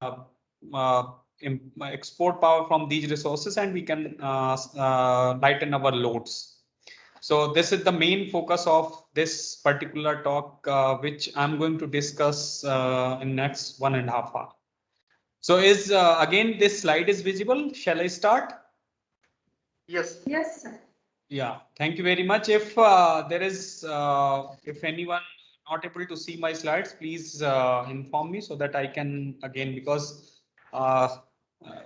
uh, export power from these resources, and we can lighten our loads. So this is the main focus of this particular talk, which I'm going to discuss in next 1.5 hours. So is again this slide is visible? Shall I start? Yes. Yes, sir. Yeah, thank you very much. If there is, if anyone not able to see my slides, please inform me so that I can again, because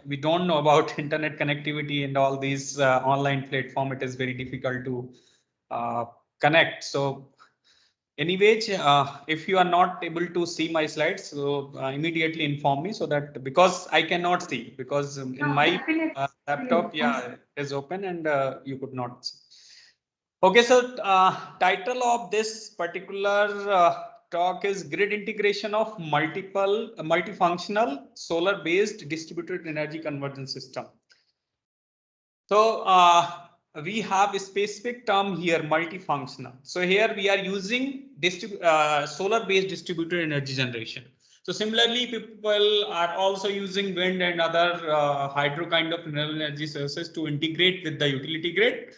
we don't know about internet connectivity and all these online platform. It is very difficult to connect. So anyways, if you are not able to see my slides, so immediately inform me so that, because I cannot see, because in No, my definitely. laptop, yeah, it is open and you could not see. Okay, so title of this particular talk is Grid Integration of Multifunctional Solar Based Distributed Energy Conversion System. So we have a specific term here, multifunctional. So here we are using solar based distributed energy generation. So similarly, people are also using wind and other hydro kind of renewable energy sources to integrate with the utility grid,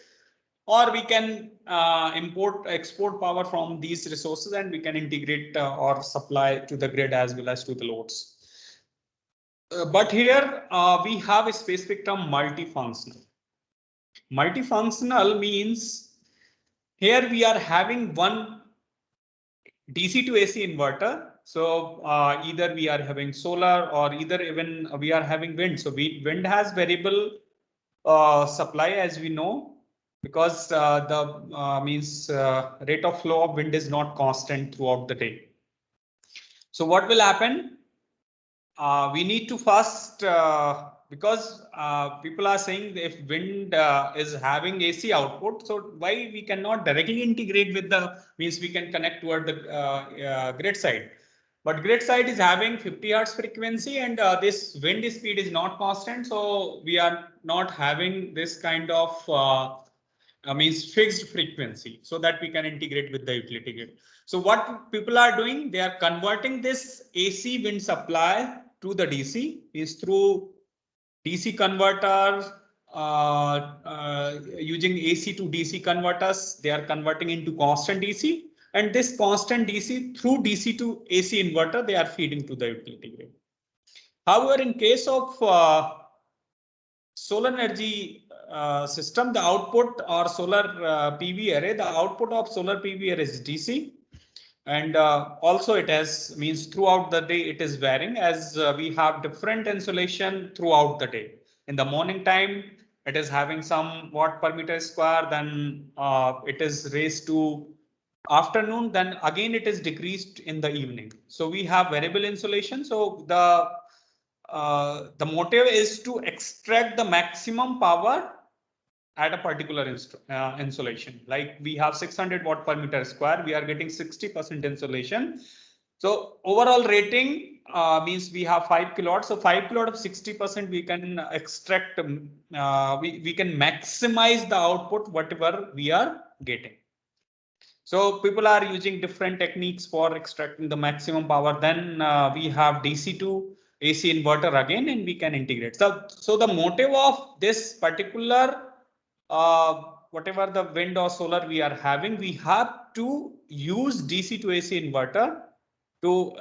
or we can export power from these resources, and we can integrate or supply to the grid as well as to the loads. But here we have a specific term, multifunctional. Multifunctional means here we are having one DC to AC inverter. So either we are having solar, or either even we are having wind. So wind has variable supply, as we know, because the means rate of flow of wind is not constant throughout the day. So what will happen? We need to first, because people are saying if wind is having AC output, so why we cannot directly integrate with the, means we can connect toward the grid side. But grid side is having 50 hertz frequency, and this wind speed is not constant. So we are not having this kind of means fixed frequency, so that we can integrate with the utility grid. So what people are doing, they are converting this AC wind supply to the DC, is through DC converters, using AC to DC converters. They are converting into constant DC, and this constant DC through DC to AC inverter, they are feeding to the utility grid. However, in case of solar energy system, the output, or solar PV array, the output of solar PV array is DC. And also it has, means throughout the day it is varying, as we have different insolation throughout the day. In the morning time, it is having some watt per meter square, then it is raised to afternoon, then again it is decreased in the evening. So we have variable insolation. So the motive is to extract the maximum power at a particular insolation. Like we have 600 watt per meter square, we are getting 60% insolation. So overall rating means we have 5 kilowatt. So 5 kilowatt of 60%, we can extract, we can maximize the output whatever we are getting. So people are using different techniques for extracting the maximum power. Then we have DC to AC inverter again, and we can integrate. So the motive of this particular whatever the wind or solar we are having, we have to use DC to AC inverter to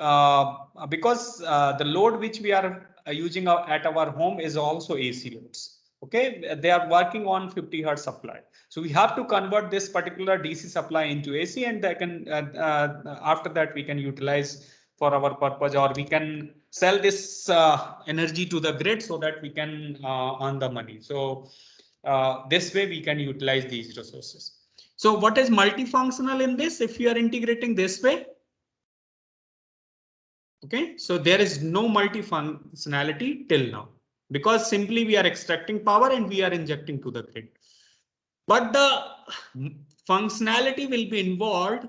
because the load which we are using at our home is also AC loads. Okay, they are working on 50 hertz supply. So we have to convert this particular DC supply into AC, and they can after that we can utilize for our purpose, or we can sell this energy to the grid so that we can earn the money. So this way we can utilize these resources. So what is multifunctional in this? If you are integrating this way, okay, so there is no multifunctionality till now, because simply we are extracting power and we are injecting to the grid. But the functionality will be involved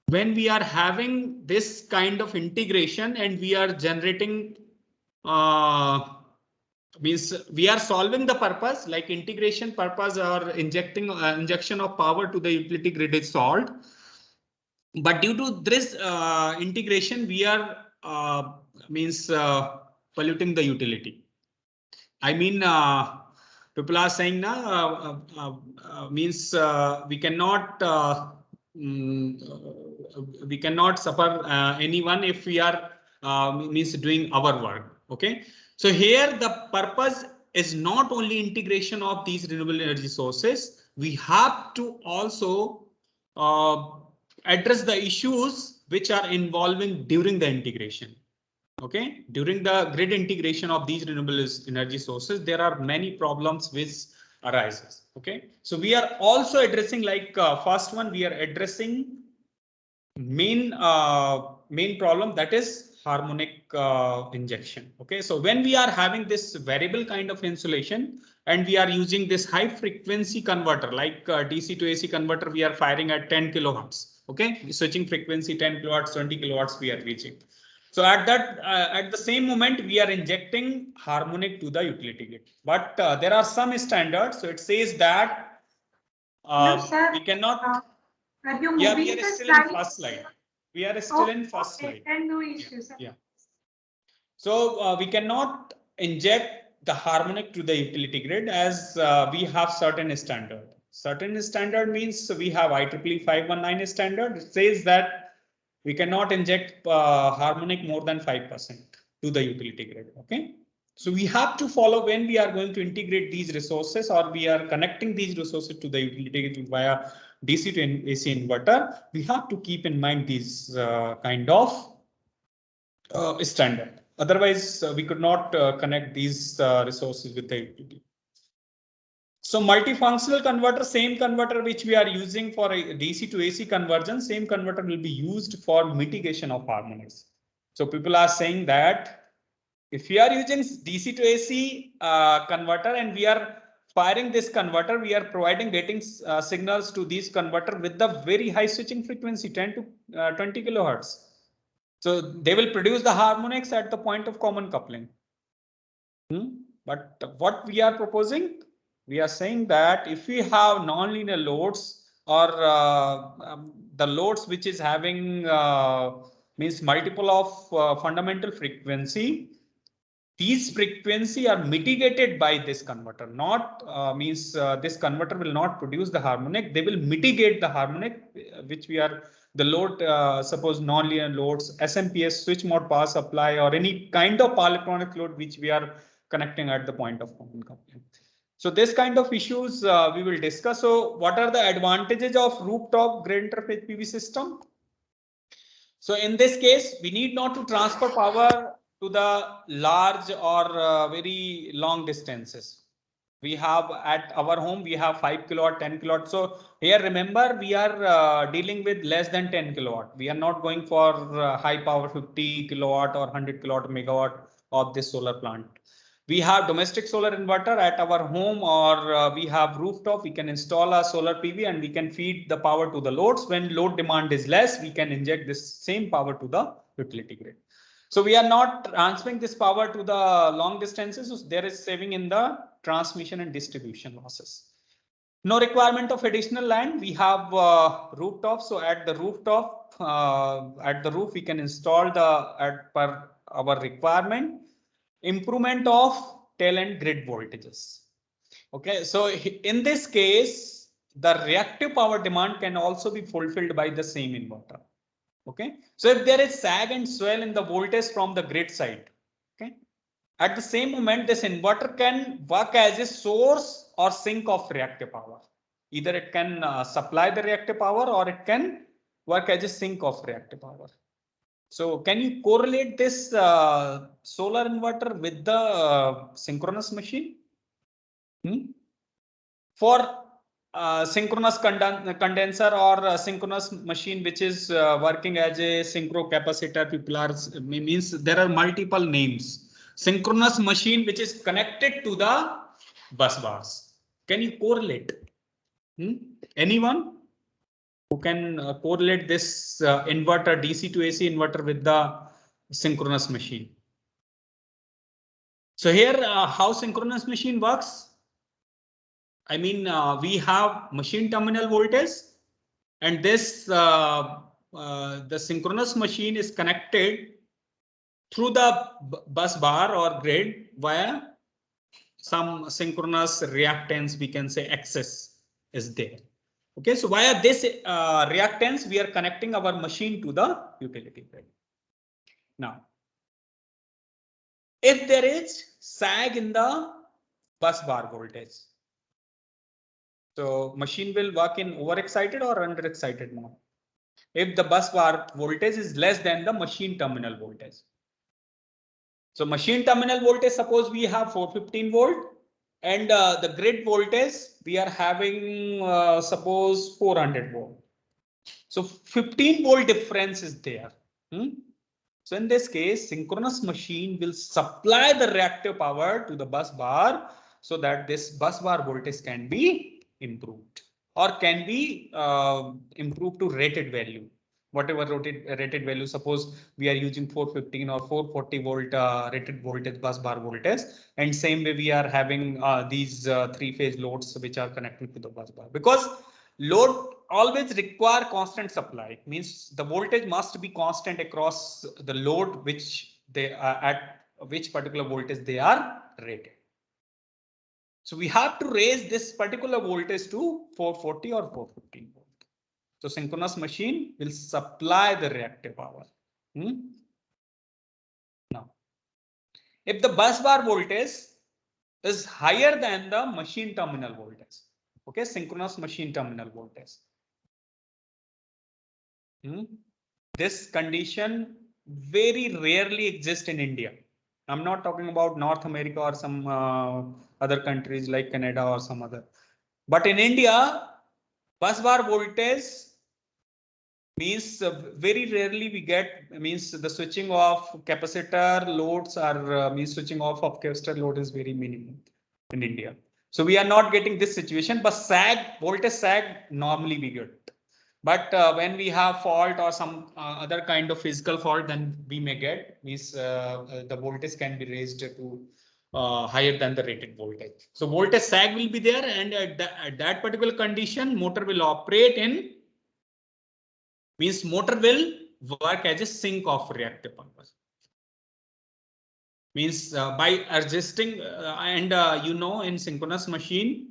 when we are having this kind of integration, and we are generating means we are solving the purpose, like integration purpose, or injection of power to the utility grid is solved. But due to this integration, we are polluting the utility. I mean, people are saying now means we cannot we cannot suffer anyone if we are means doing our work. Okay, so here the purpose is not only integration of these renewable energy sources. We have to also address the issues which are involving during the integration. Okay, during the grid integration of these renewable energy sources, there are many problems which arises. Okay, so we are also addressing, like first one, we are addressing main problem, that is harmonic injection. Okay, so when we are having this variable kind of insulation and we are using this high frequency converter like DC to AC converter, we are firing at 10 kilohertz. Okay, switching frequency 10 kilowatts, 20 kilowatts we are reaching. So at that at the same moment we are injecting harmonic to the utility grid. But there are some standards. So it says that we cannot. Yeah, we are still in first slide. We are still in first slide. And no issues. Yeah. So we cannot inject the harmonic to the utility grid as we have certain standard. Certain standard means we have IEEE 519 standard. It says that we cannot inject harmonic more than 5% to the utility grid. Okay, so we have to follow when we are going to integrate these resources or we are connecting these resources to the utility grid via DC to AC inverter. We have to keep in mind these kind of standard. Otherwise, we could not connect these resources with the utility. So multifunctional converter, same converter which we are using for a DC to AC conversion, same converter will be used for mitigation of harmonics. So people are saying that if we are using DC to AC converter and we are firing this converter, we are getting signals to these converter with the very high switching frequency, 10 to 20 kilohertz. So they will produce the harmonics at the point of common coupling. But what we are proposing, we are saying that if we have nonlinear loads or the loads which is having means multiple of fundamental frequency, these frequency are mitigated by this converter. Not means this converter will not produce the harmonic. They will mitigate the harmonic which we are the load. Suppose nonlinear loads, SMPS, switch mode power supply, or any kind of power electronic load which we are connecting at the point of common coupling. So this kind of issues we will discuss. So what are the advantages of rooftop grid interface PV system? So in this case, we need not to transfer power to the large or very long distances. We have at our home, we have 5 kilowatt, 10 kilowatt. So here, remember, we are dealing with less than 10 kilowatt. We are not going for high power 50 kilowatt or 100 kilowatt megawatt of this solar plant. We have domestic solar inverter at our home, or we have rooftop. We can install a solar PV and we can feed the power to the loads. When load demand is less, we can inject this same power to the utility grid. So we are not transferring this power to the long distances. So there is saving in the transmission and distribution losses. No requirement of additional land. We have rooftop. So at the rooftop, at the roof, we can install the per our requirement. Improvement of tail end grid voltages. Okay, so in this case, the reactive power demand can also be fulfilled by the same inverter. Okay, so if there is sag and swell in the voltage from the grid side, okay, at the same moment, this inverter can work as a source or sink of reactive power. Either it can supply the reactive power or it can work as a sink of reactive power. So can you correlate this solar inverter with the synchronous machine? For synchronous condenser or synchronous machine which is working as a synchro capacitor, people are means there are multiple names. Synchronous machine which is connected to the bus bars. Can you correlate? Anyone who can correlate this inverter, DC to AC inverter, with the synchronous machine? So here, how synchronous machine works? I mean, we have machine terminal voltage, and this the synchronous machine is connected through the bus bar or grid via some synchronous reactance, we can say excess is there. Okay, so via this reactance, we are connecting our machine to the utility grid. Now, if there is sag in the bus bar voltage, so machine will work in overexcited or underexcited mode. If the bus bar voltage is less than the machine terminal voltage. So machine terminal voltage, suppose we have 415 volt and the grid voltage we are having suppose 400 volt. So 15 volt difference is there. So in this case, synchronous machine will supply the reactive power to the bus bar so that this bus bar voltage can be improved or can be improved to rated value. Whatever rated value, suppose we are using 415 or 440 volt rated voltage bus bar voltage, and same way we are having these three-phase loads which are connected to the bus bar, because load always require constant supply, means the voltage must be constant across the load which they are at which particular voltage they are rated. So we have to raise this particular voltage to 440 or 415 volt. So synchronous machine will supply the reactive power. Now, if the bus bar voltage is higher than the machine terminal voltage, okay, synchronous machine terminal voltage, this condition very rarely exists in India. I'm not talking about North America or some other countries like Canada or some other. But in India, bus bar voltage means very rarely we get, means the switching off capacitor loads are means switching off of capacitor load is very minimum in India. So we are not getting this situation, but sag, voltage sag normally we get. But when we have fault or some other kind of physical fault, then we may get, means the voltage can be raised to higher than the rated voltage. So voltage sag will be there, and at that particular condition, motor will operate in, means motor will work as a sink of reactive power. Means by adjusting and in synchronous machine,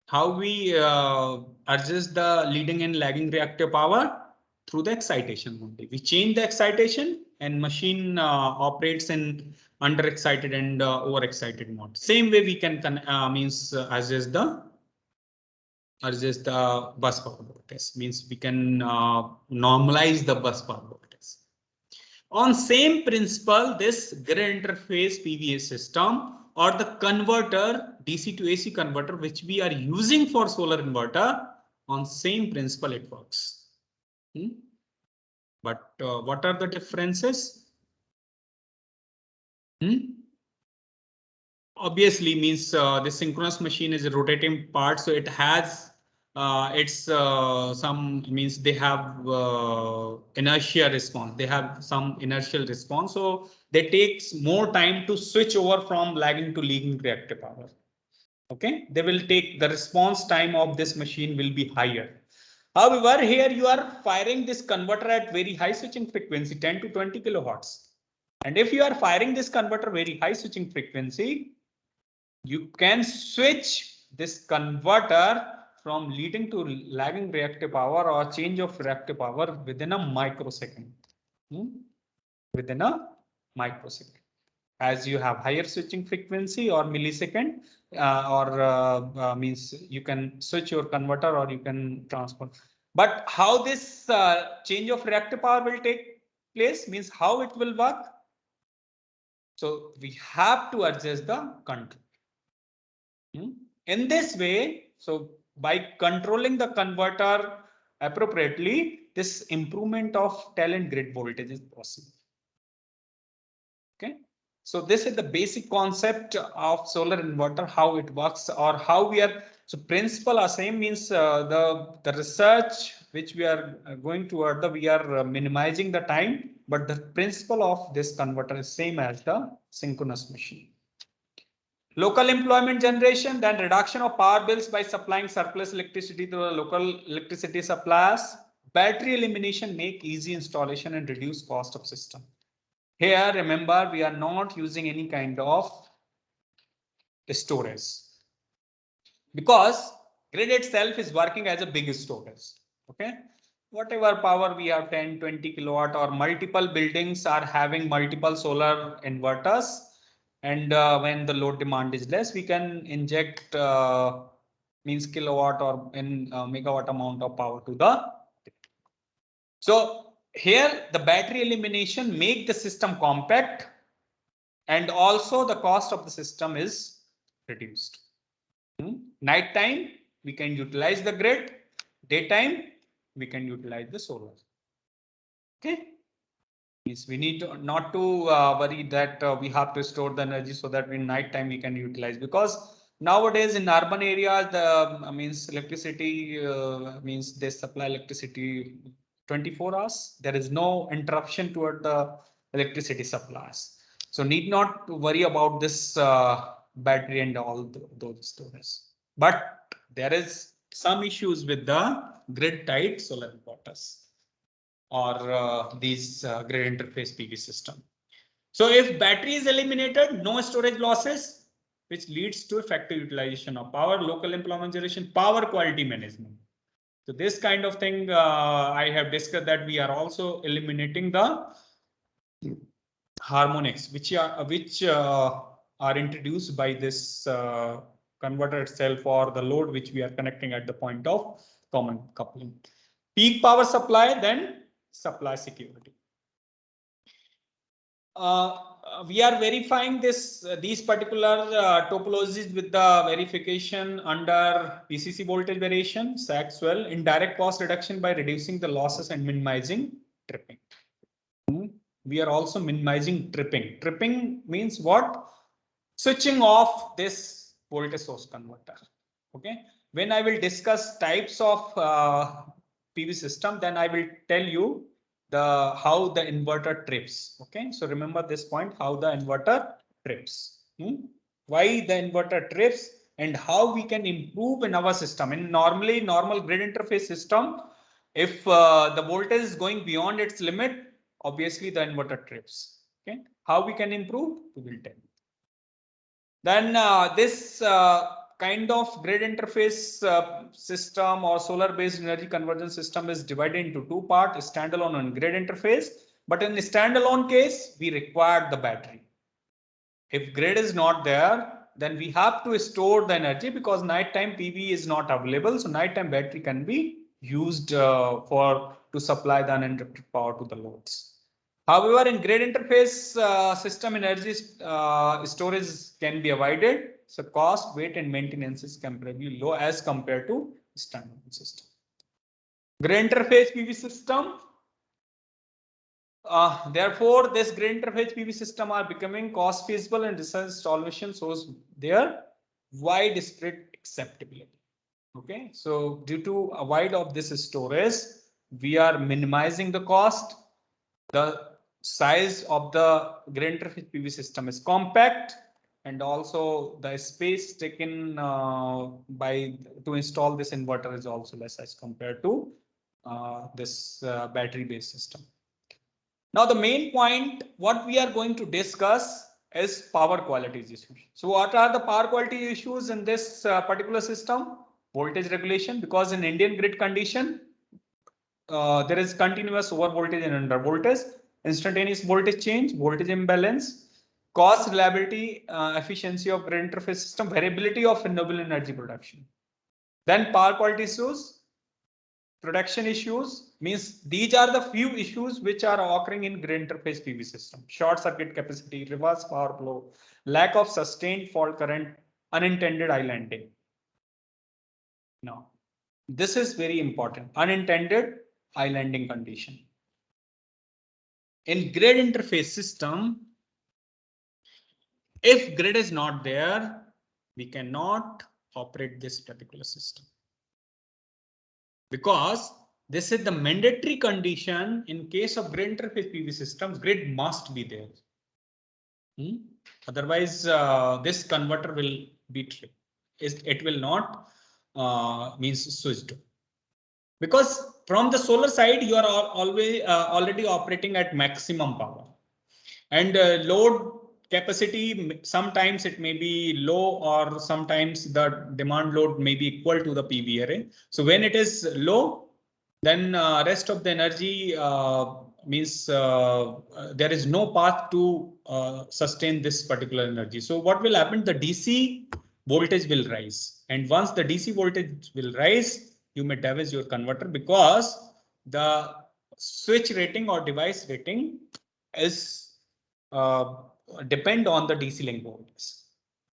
how we adjust the leading and lagging reactive power through the excitation only. We change the excitation and machine operates in underexcited and overexcited mode. Same way we can adjust the bus power voltage, means we can normalize the bus power voltage. On same principle, this grid interface PVA system or the converter, DC to AC converter, which we are using for solar inverter, on same principle it works. But what are the differences? Obviously, means the synchronous machine is a rotating part, so it has some, means they have inertia response. They have some inertial response, so they takes more time to switch over from lagging to leading reactive power. Okay, they will take the response time of this machine will be higher. However, here you are firing this converter at very high switching frequency, 10 to 20 kilohertz. And if you are firing this converter very high switching frequency, you can switch this converter from leading to lagging reactive power or change of reactive power within a microsecond. Within a microsecond. As you have higher switching frequency or millisecond, means you can switch your converter or you can transfer. But how this change of reactive power will take place, means how it will work. So we have to adjust the control. In this way, so by controlling the converter appropriately, this improvement of talent grid voltage is possible. Okay, so this is the basic concept of solar inverter, how it works or how we are. So principle are same, means the research which we are going toward, we are minimizing the time, but the principle of this converter is same as the synchronous machine. Local employment generation, then reduction of power bills by supplying surplus electricity to the local electricity suppliers. Battery elimination, make easy installation and reduce cost of system. Here, remember, we are not using any kind of storage because grid itself is working as a big storage. Okay. Whatever power we have 10, 20 kilowatt or multiple buildings are having multiple solar inverters. And when the load demand is less, we can inject means kilowatt or in megawatt amount of power to the. So here the battery elimination make the system compact and also the cost of the system is reduced. Night time we can utilize the grid, daytime we can utilize the solar. Okay. Means we need to, not to worry that we have to store the energy so that in night time we can utilize, because nowadays in urban areas the means electricity means they supply electricity 24 hours. There is no interruption toward the electricity supplies. So need not to worry about this battery and all those storage. But there is some issues with the grid tied solar inverters or these grid interface PV system. So if battery is eliminated, no storage losses, which leads to effective utilization of power, local employment generation, power quality management. So this kind of thing I have discussed that we are also eliminating the harmonics, which are introduced by this converter itself or the load which we are connecting at the point of common coupling. Peak power supply, then supply security. We are verifying these particular topologies with the verification under PCC voltage variation, SAXwell, indirect cost reduction by reducing the losses and minimizing tripping. We are also minimizing tripping. Tripping means what? Switching off this voltage source converter. Okay. When I will discuss types of PV system, then I will tell you how the inverter trips. Okay. So remember this point, how the inverter trips. Why the inverter trips and how we can improve in our system. In normal grid interface system, if the voltage is going beyond its limit, obviously the inverter trips. Okay. How we can improve, we will tell you. Then this kind of grid interface system or solar based energy conversion system is divided into two parts, standalone and grid interface. But in the standalone case, we require the battery. If grid is not there, then we have to store the energy because nighttime PV is not available. So nighttime battery can be used to supply the uninterrupted power to the loads. However, in grid interface system, energy storage can be avoided. So cost, weight, and maintenance is comparatively low as compared to standalone system. Grid interface PV system. Therefore, this grid interface PV system are becoming cost feasible and research installation shows their widespread acceptability. Okay, so due to avoid of this storage, we are minimizing the cost. The size of the grid interface PV system is compact, and also the space taken to install this inverter is also less as compared to this battery based system. Now the main point what we are going to discuss is power quality issues. So what are the power quality issues in this particular system? Voltage regulation, because in Indian grid condition there is continuous over voltage and under voltage, instantaneous voltage change, voltage imbalance, cost, reliability, efficiency of grid interface system, variability of renewable energy production. Then power quality issues, production issues, means these are the few issues which are occurring in grid interface PV system. Short circuit capacity, reverse power flow, lack of sustained fault current, unintended islanding. Now, this is very important, unintended islanding condition. In grid interface system, if grid is not there, we cannot operate this particular system. Because this is the mandatory condition in case of grid interface PV systems, grid must be there. Otherwise, this converter will be tripped. It will not means switched. Because from the solar side, you are always already operating at maximum power. And load capacity, sometimes it may be low, or sometimes the demand load may be equal to the PV array. So when it is low, then rest of the energy means there is no path to sustain this particular energy. So what will happen? The DC voltage will rise, and once the DC voltage will rise, you may damage your converter, because the switch rating or device rating is depend on the DC link voltage.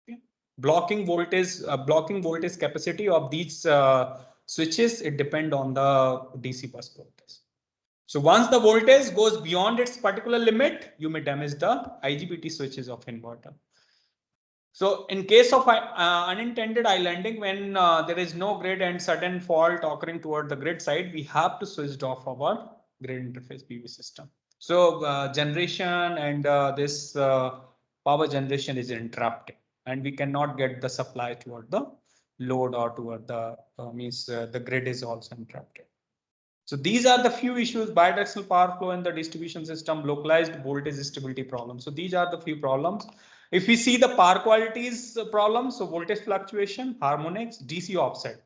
Okay. Blocking voltage capacity of these switches, it depend on the DC bus voltage. So once the voltage goes beyond its particular limit, you may damage the IGBT switches of inverter. So in case of unintended islanding, when there is no grid and sudden fault occurring toward the grid side, we have to switch off our grid interface PV system. So generation and this power generation is interrupted, and we cannot get the supply toward the load or toward the the grid is also interrupted. So these are the few issues: bidirectional power flow in the distribution system, localized voltage stability problems. So these are the few problems. If we see the power qualities problems, so voltage fluctuation, harmonics, DC offset.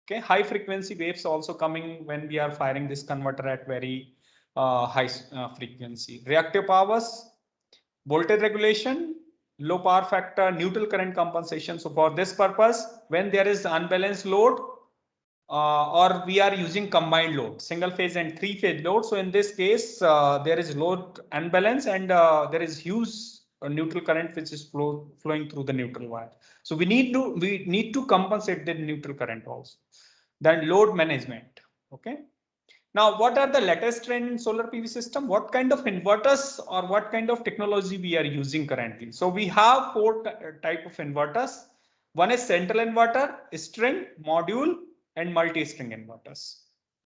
Okay, high frequency waves also coming when we are firing this converter at very high frequency. Reactive powers, voltage regulation, low power factor, neutral current compensation. So for this purpose, when there is unbalanced load, or we are using combined load, single phase and three phase load. So in this case, there is load unbalance, and there is huge neutral current which is flowing through the neutral wire. So we need to compensate the neutral current also. Then load management. Okay. Now, what are the latest trend in solar PV system? What kind of inverters or what kind of technology we are using currently? So we have four type of inverters. One is central inverter, string, module, and multi-string inverters.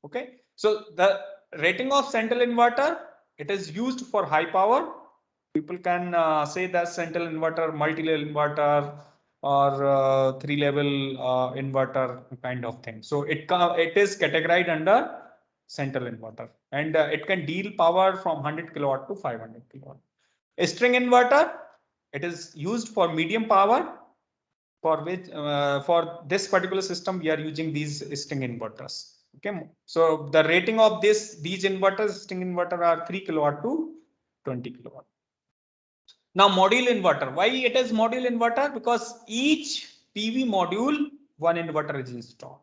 Okay. So the rating of central inverter, it is used for high power. People can say that central inverter, multi-level inverter, or three-level inverter kind of thing. So it is categorized under central inverter, and it can deal power from 100 kilowatt to 500 kilowatt. A string inverter, it is used for medium power, for which for this particular system we are using these string inverters. Okay, so the rating of these inverters, string inverter, are 3 kilowatt to 20 kilowatt. Now module inverter, why it is module inverter? Because each PV module, one inverter is installed.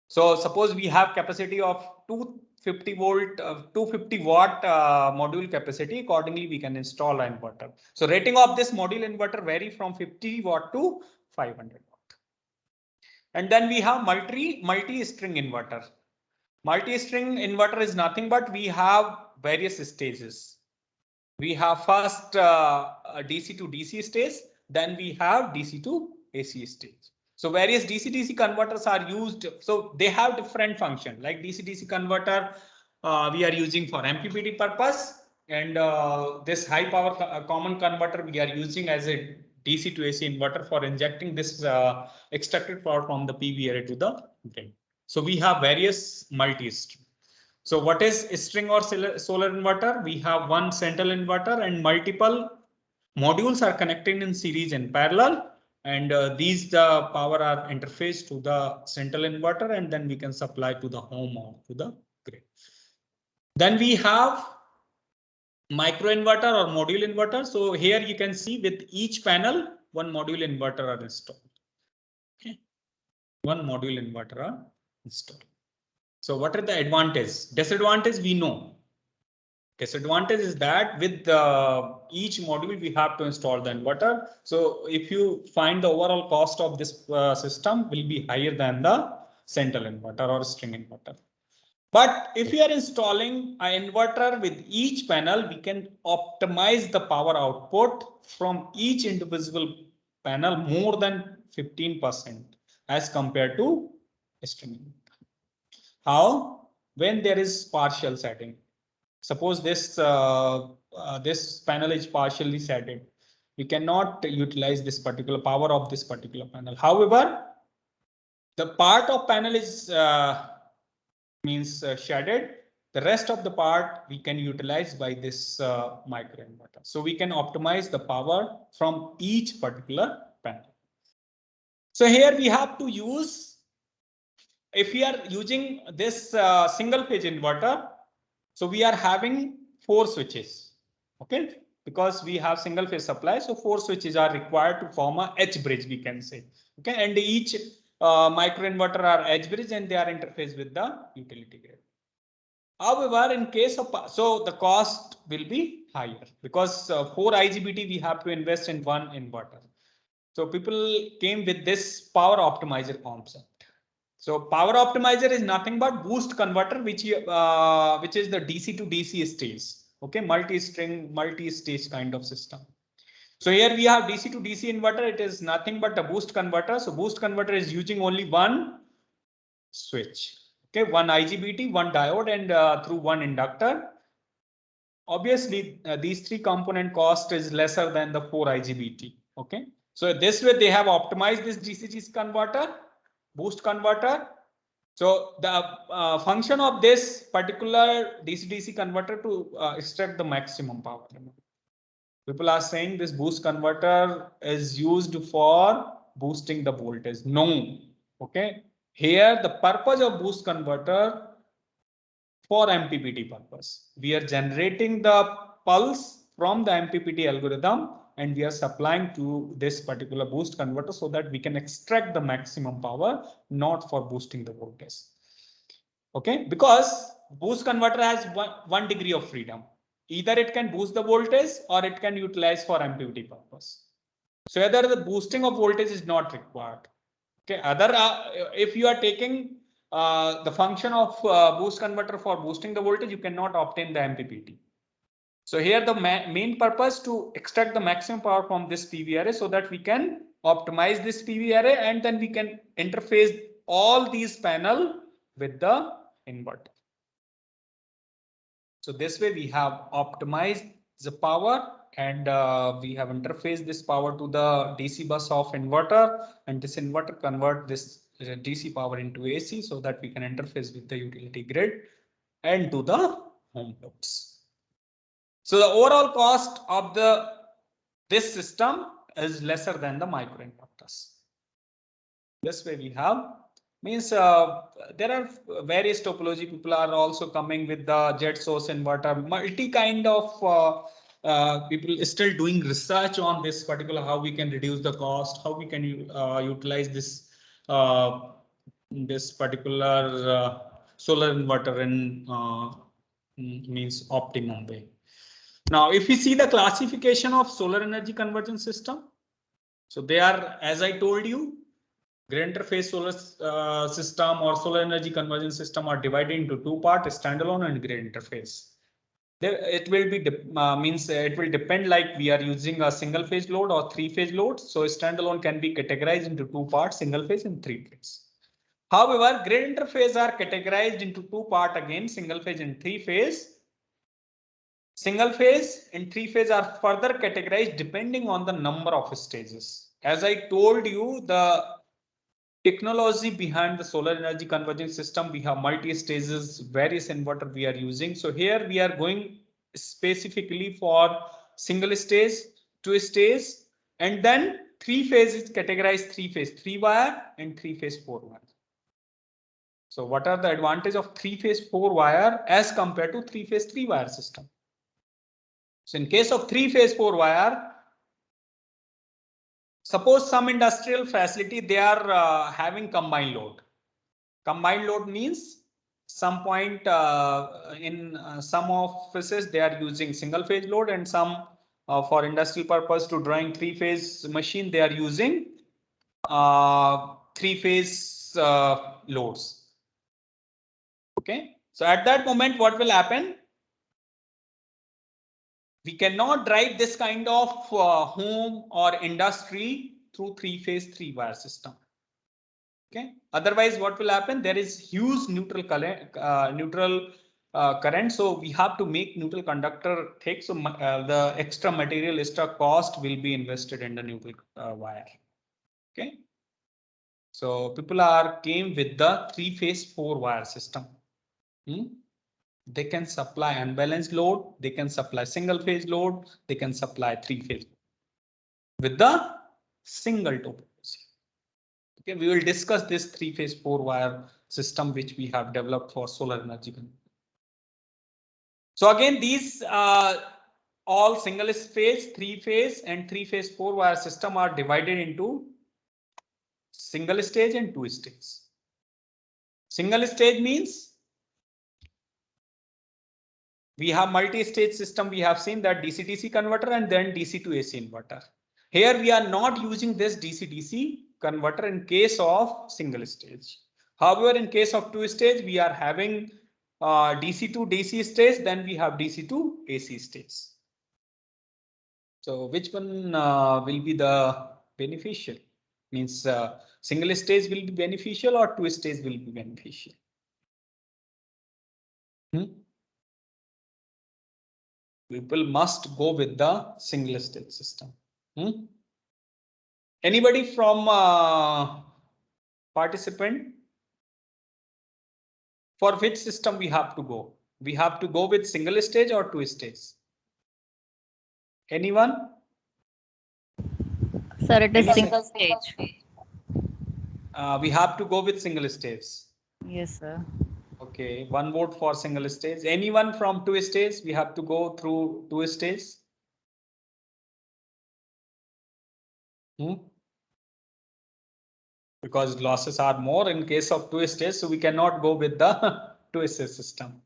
So suppose we have capacity of 250 volt, 250 watt module capacity. Accordingly, we can install an inverter. So rating of this module inverter vary from 50 watt to 500 watt. And then we have multi-string inverter. Multi-string inverter is nothing but we have various stages. We have first DC to DC stage, then we have DC to AC stage. So various DC-DC converters are used. So they have different function. Like DC-DC converter, we are using for MPPT purpose, and this high power common converter we are using as a DC to AC inverter for injecting this extracted power from the PV array to the grid. So we have various multi-string. So what is a string or solar inverter? We have one central inverter and multiple modules are connected in series and parallel. And these the power are interfaced to the central inverter, and then we can supply to the home or to the grid. Then we have micro inverter or module inverter. So here you can see with each panel, one module inverter are installed. Okay. One module inverter are installed. So what are the advantages? Disadvantage we know. Disadvantage is that with each module we have to install the inverter. So if you find the overall cost of this system will be higher than the central inverter or string inverter. But if we are installing an inverter with each panel, we can optimize the power output from each individual panel more than 15% as compared to string inverter. How? When there is partial setting. Suppose this this panel is partially shaded. We cannot utilize this particular power of this particular panel. However, the part of panel is shaded. The rest of the part we can utilize by this microinverter. So we can optimize the power from each particular panel. So here we have to use, if we are using this single phase inverter, so we are having 4 switches, okay, because we have single phase supply. So 4 switches are required to form a H bridge, we can say, okay, and each microinverter are H bridge and they are interfaced with the utility grid. However, in case of, so the cost will be higher because for IGBT we have to invest in one inverter. So people came with this power optimizer concept. So power optimizer is nothing but boost converter, which is the DC to DC stage. Okay, multi-string, multi-stage kind of system. So here we have DC to DC inverter. It is nothing but a boost converter. So boost converter is using only one switch. Okay, one IGBT, one diode, and through one inductor. Obviously, these 3 component cost is lesser than the 4 IGBT. Okay, so this way they have optimized this DC-DC converter, boost converter. So the function of this particular DC-DC converter to extract the maximum power. People are saying this boost converter is used for boosting the voltage. No, okay. Here the purpose of boost converter for MPPT purpose. We are generating the pulse from the MPPT algorithm and we are supplying to this particular boost converter so that we can extract the maximum power, not for boosting the voltage. Okay, because boost converter has one degree of freedom. Either it can boost the voltage or it can utilize for MPPT purpose. So either the boosting of voltage is not required. Okay, if you are taking the function of boost converter for boosting the voltage, you cannot obtain the MPPT. So here the main purpose to extract the maximum power from this PV array so that we can optimize this PV array and then we can interface all these panel with the inverter. So this way we have optimized the power and we have interfaced this power to the DC bus of inverter, and this inverter convert this DC power into AC so that we can interface with the utility grid and to the home loads. So the overall cost of this system is lesser than the microinverters. This way we have means there are various topology. People are also coming with the jet source inverter, multi kind of people still doing research on this particular, how we can reduce the cost, how we can utilize this particular solar inverter in means optimum way. Now, if we see the classification of solar energy conversion system, so they are, as I told you, grid interface solar system or solar energy conversion system are divided into 2 parts: standalone and grid interface. It will be means it will depend, like we are using a single phase load or 3 phase load. So standalone can be categorized into 2 parts: single phase and 3 phase. However, grid interface are categorized into 2 parts again: single phase and 3 phase. Single phase and 3 phase are further categorized depending on the number of stages. As I told you, the technology behind the solar energy conversion system, we have multi-stages, various inverter we are using. So here we are going specifically for single stage, 2 stage, and then 3 phase is categorized: 3 phase 3 wire and 3 phase 4 wire. So what are the advantage of 3 phase 4 wire as compared to 3 phase 3 wire system? So in case of 3 phase 4 wire, suppose some industrial facility, they are having combined load. Combined load means some point in some offices they are using single phase load, and some for industrial purpose to drawing 3 phase machine they are using 3 phase loads. Okay, so at that moment what will happen? We cannot drive this kind of home or industry through 3 phase 3 wire system. Okay, otherwise what will happen? There is huge neutral current, so we have to make neutral conductor thick. So the extra material, extra cost will be invested in the neutral wire. Okay, so people came with the 3 phase 4 wire system. They can supply unbalanced load, they can supply single phase load, they can supply three phase with the single topology. Okay, we will discuss this three phase 4-wire system which we have developed for solar energy. So again, these all single phase, three phase and three phase 4-wire system are divided into single stage and two stage. Single stage means we have multi-stage system. We have seen that DC-DC converter and then DC to AC inverter. Here we are not using this DC-DC converter in case of single stage. However, in case of two stage, we are having DC to DC stage, then we have DC to AC stage. So which one will be the beneficial? Means single stage will be beneficial or two stage will be beneficial? People must go with the single stage system. Anybody from participant? For which system we have to go? We have to go with single stage or two stage? Anyone? Sir, it is single stage. We have to go with single stage. Yes, sir. Okay, one vote for single stage. Anyone from two stage? We have to go through two stage. Because losses are more in case of two stage, so we cannot go with the two stage system.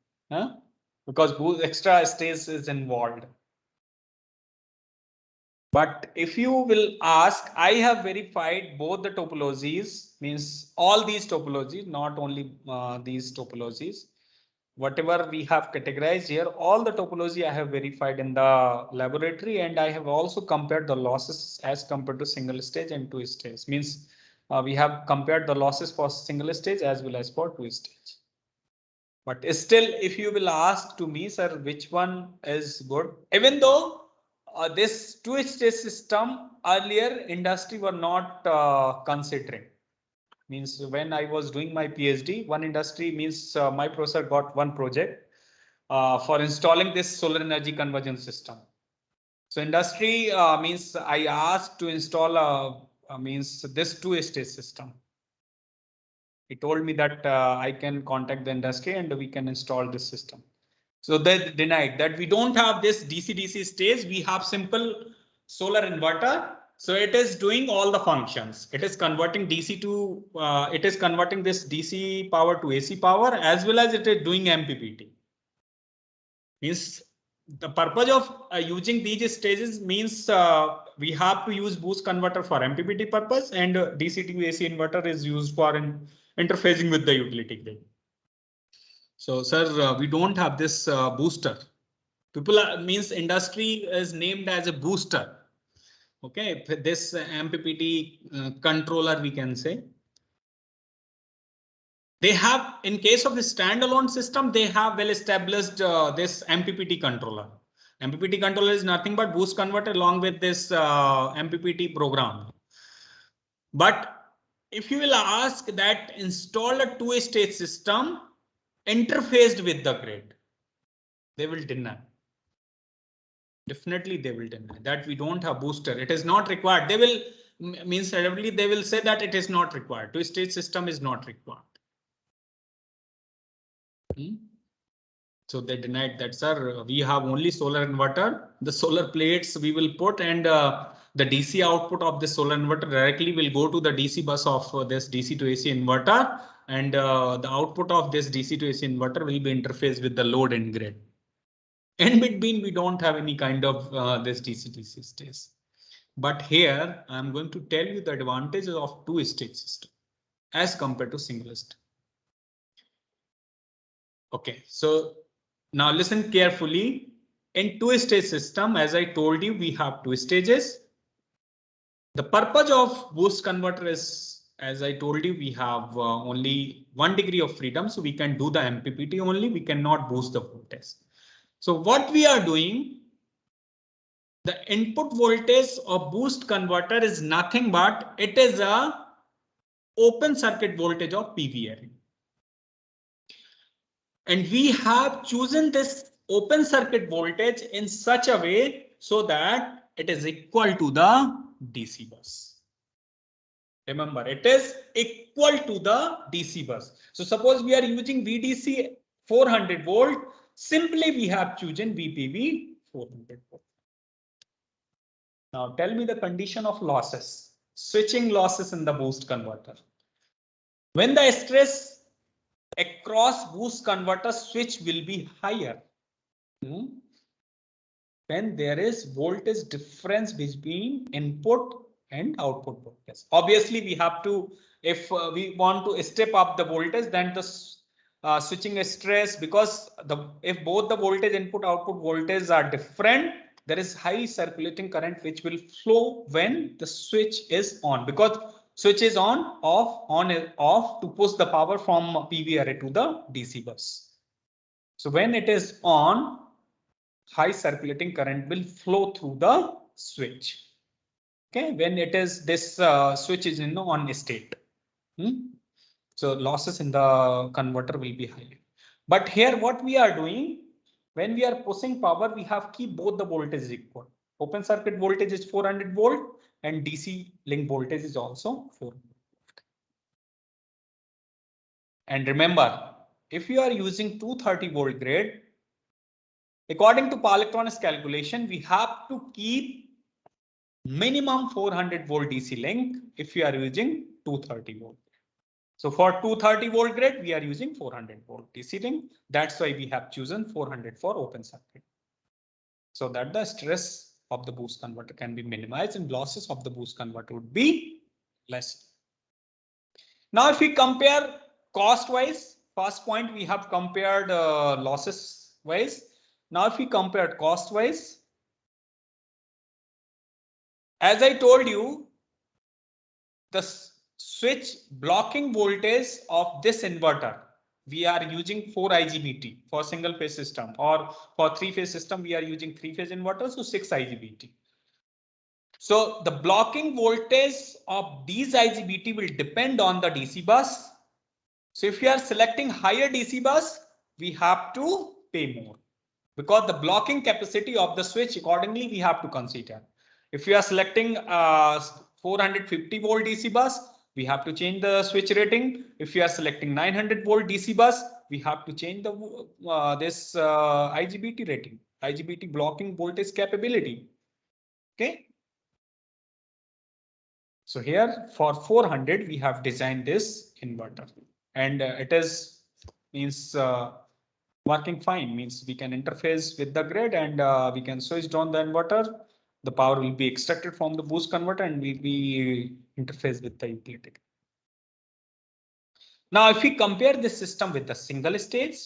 Because extra stage is involved. But if you will ask, I have verified both the topologies, means all these topologies, not only these topologies. Whatever we have categorized here, all the topology I have verified in the laboratory, and I have also compared the losses as compared to single stage and two stage. Means we have compared the losses for single stage as well as for two stage. But still, if you will ask to me, sir, which one is good, even though this two-stage system earlier industry were not considering. Means when I was doing my PhD, one industry means my professor got one project for installing this solar energy conversion system. So industry means I asked to install means this two-stage system. He told me that I can contact the industry and we can install this system. So they denied that we don't have this DC-DC stage. We have simple solar inverter. So it is doing all the functions. It is converting DC to, it is converting this DC power to AC power, as well as it is doing MPPT. Means the purpose of using these stages means we have to use boost converter for MPPT purpose, and DC to AC inverter is used for interfacing with the utility grid. So, sir, we don't have this booster. Means industry is named as a booster. Okay, this MPPT controller, we can say. They have, in case of the standalone system, they have well established this MPPT controller. MPPT controller is nothing but boost converter along with this MPPT program. But if you will ask that install a two-stage system interfaced with the grid, they will deny. Definitely they will deny that we don't have booster. It is not required. They will means they will say that it is not required. Two-stage system is not required. So they denied that, sir, we have only solar inverter. The solar plates we will put, and the DC output of the solar inverter directly will go to the DC bus of this DC to AC inverter, and the output of this DC to AC inverter will be interfaced with the load and grid. In between, we don't have any kind of this DC-DC stage. But here I'm going to tell you the advantages of two-stage system as compared to single stage. Okay, so now listen carefully. In two-stage system, as I told you, we have two stages. The purpose of boost converter is, as I told you, we have only 1 degree of freedom, so we can do the MPPT only. We cannot boost the voltage. So what we are doing, the input voltage of boost converter is nothing but it is a open circuit voltage of PV array. And we have chosen this open circuit voltage in such a way so that it is equal to the DC bus. Remember, it is equal to the DC bus. So suppose we are using VDC 400 volt, simply we have chosen VPV 400 volt. Now tell me the condition of losses, switching losses in the boost converter. When the stress across boost converter switch will be higher, when there is voltage difference between input and output voltage. Obviously, we have to, if we want to step up the voltage, then the switching stress, because if both the voltage input output voltage are different, there is high circulating current which will flow when the switch is on, because switch is on off to push the power from PV array to the DC bus. So when it is on, high circulating current will flow through the switch. Okay, when it is this switch is in on state. So losses in the converter will be high. But here what we are doing, when we are pushing power, we have keep both the voltages equal. Open circuit voltage is 400 volt and DC link voltage is also 400 volt. And remember, if you are using 230 volt grade, according to power electronics calculation, we have to keep minimum 400 volt DC link if you are using 230 volt. So for 230 volt grade, we are using 400 volt DC link. That's why we have chosen 400 for open circuit. So that the stress of the boost converter can be minimized and losses of the boost converter would be less. Now, if we compare cost wise, first point we have compared losses wise. Now, if we compare cost wise, as I told you, the switch blocking voltage of this inverter, we are using 4 IGBT for single phase system, or for 3-phase system, we are using 3-phase inverter, so 6 IGBT. So the blocking voltage of these IGBT will depend on the DC bus. So if you are selecting higher DC bus, we have to pay more, because the blocking capacity of the switch accordingly we have to consider. If you are selecting 450 volt DC bus, we have to change the switch rating. If you are selecting 900 volt DC bus, we have to change the IGBT rating, IGBT blocking voltage capability. Okay. So here for 400, we have designed this inverter, and it is means working fine, means we can interface with the grid and we can switch on the inverter. The power will be extracted from the boost converter and will be interface with the utility. Now, if we compare this system with the single stage,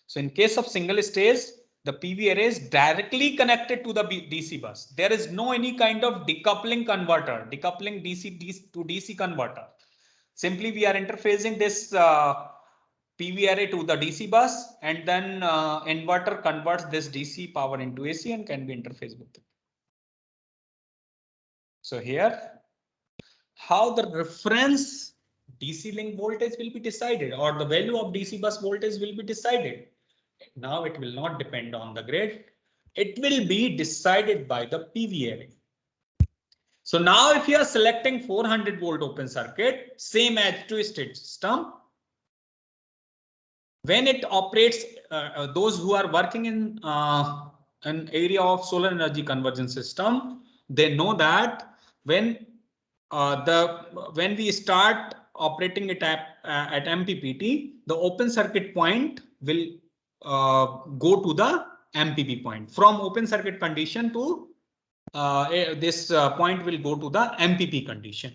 so in case of single stage, the PV array is directly connected to the DC bus. There is no any kind of decoupling converter, decoupling DC to DC converter. Simply we are interfacing this PV array to the DC bus, and then inverter converts this DC power into AC and can be interfaced with it. So here, how the reference DC link voltage will be decided, or the value of DC bus voltage will be decided. Now it will not depend on the grid. It will be decided by the PV array. So now if you are selecting 400 volt open circuit, same as two-stage system, when it operates, those who are working in an area of solar energy conversion system, they know that when we start operating it at MPPT, the open circuit point will go to the MPP point. From open circuit condition to this point will go to the MPP condition.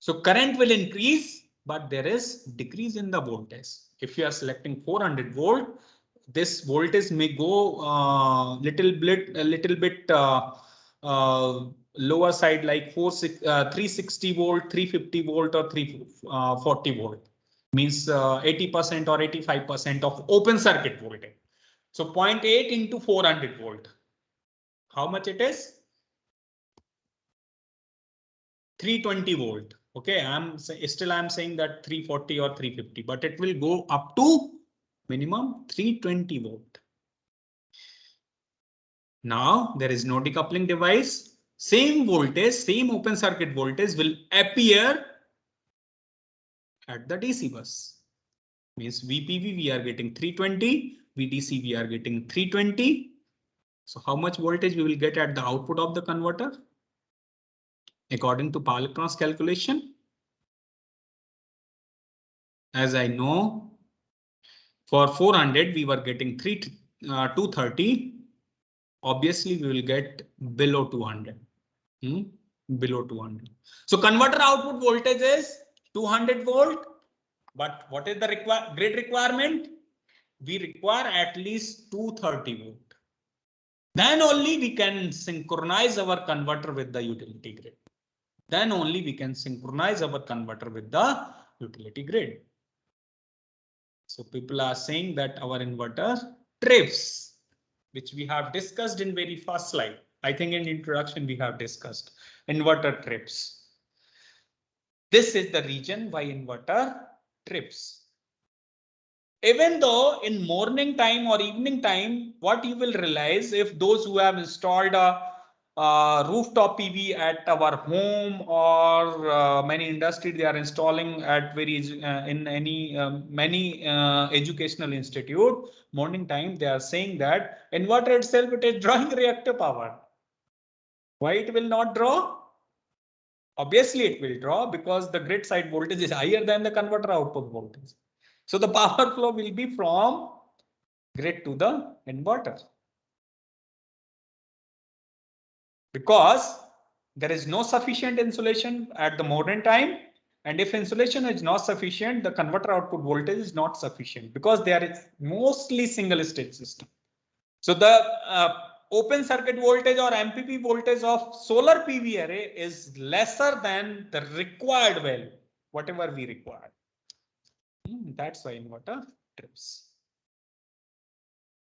So current will increase, but there is decrease in the voltage. If you are selecting 400 volt, this voltage may go little bit lower side, like 360 volt, 350 volt, or 340 volt. Means 80% or 85% of open circuit voltage. So 0.8 into 400 volt. How much it is? 320 volt. Okay, I'm saying that 340 or 350, but it will go up to Minimum 320 volt. Now there is no decoupling device. Same voltage, same open circuit voltage will appear at the DC bus. Means VPV we are getting 320, VDC we are getting 320. So how much voltage we will get at the output of the converter? According to power electrons calculation. As I know, for 400 we were getting 230. Obviously we will get below 200. Below 200. So converter output voltage is 200 volt. But what is the grid requirement? We require at least 230 volt. Then only we can synchronize our converter with the utility grid. Then only we can synchronize our converter with the utility grid. So people are saying that our inverter trips, which we have discussed in very first slide. I think in introduction we have discussed inverter trips. This is the reason why inverter trips. Even though in morning time or evening time, what you will realize, if those who have installed a rooftop PV at our home or many industry, they are installing at in any many educational institute, morning time they are saying that inverter itself it is drawing reactive power. Why it will not draw? Obviously it will draw because the grid side voltage is higher than the converter output voltage. So the power flow will be from grid to the inverter. Because there is no sufficient insulation at the morning time. And if insulation is not sufficient, the converter output voltage is not sufficient because there is mostly single stage system. So the open circuit voltage or MPP voltage of solar PV array is lesser than the required value, whatever we require. That's why inverter trips.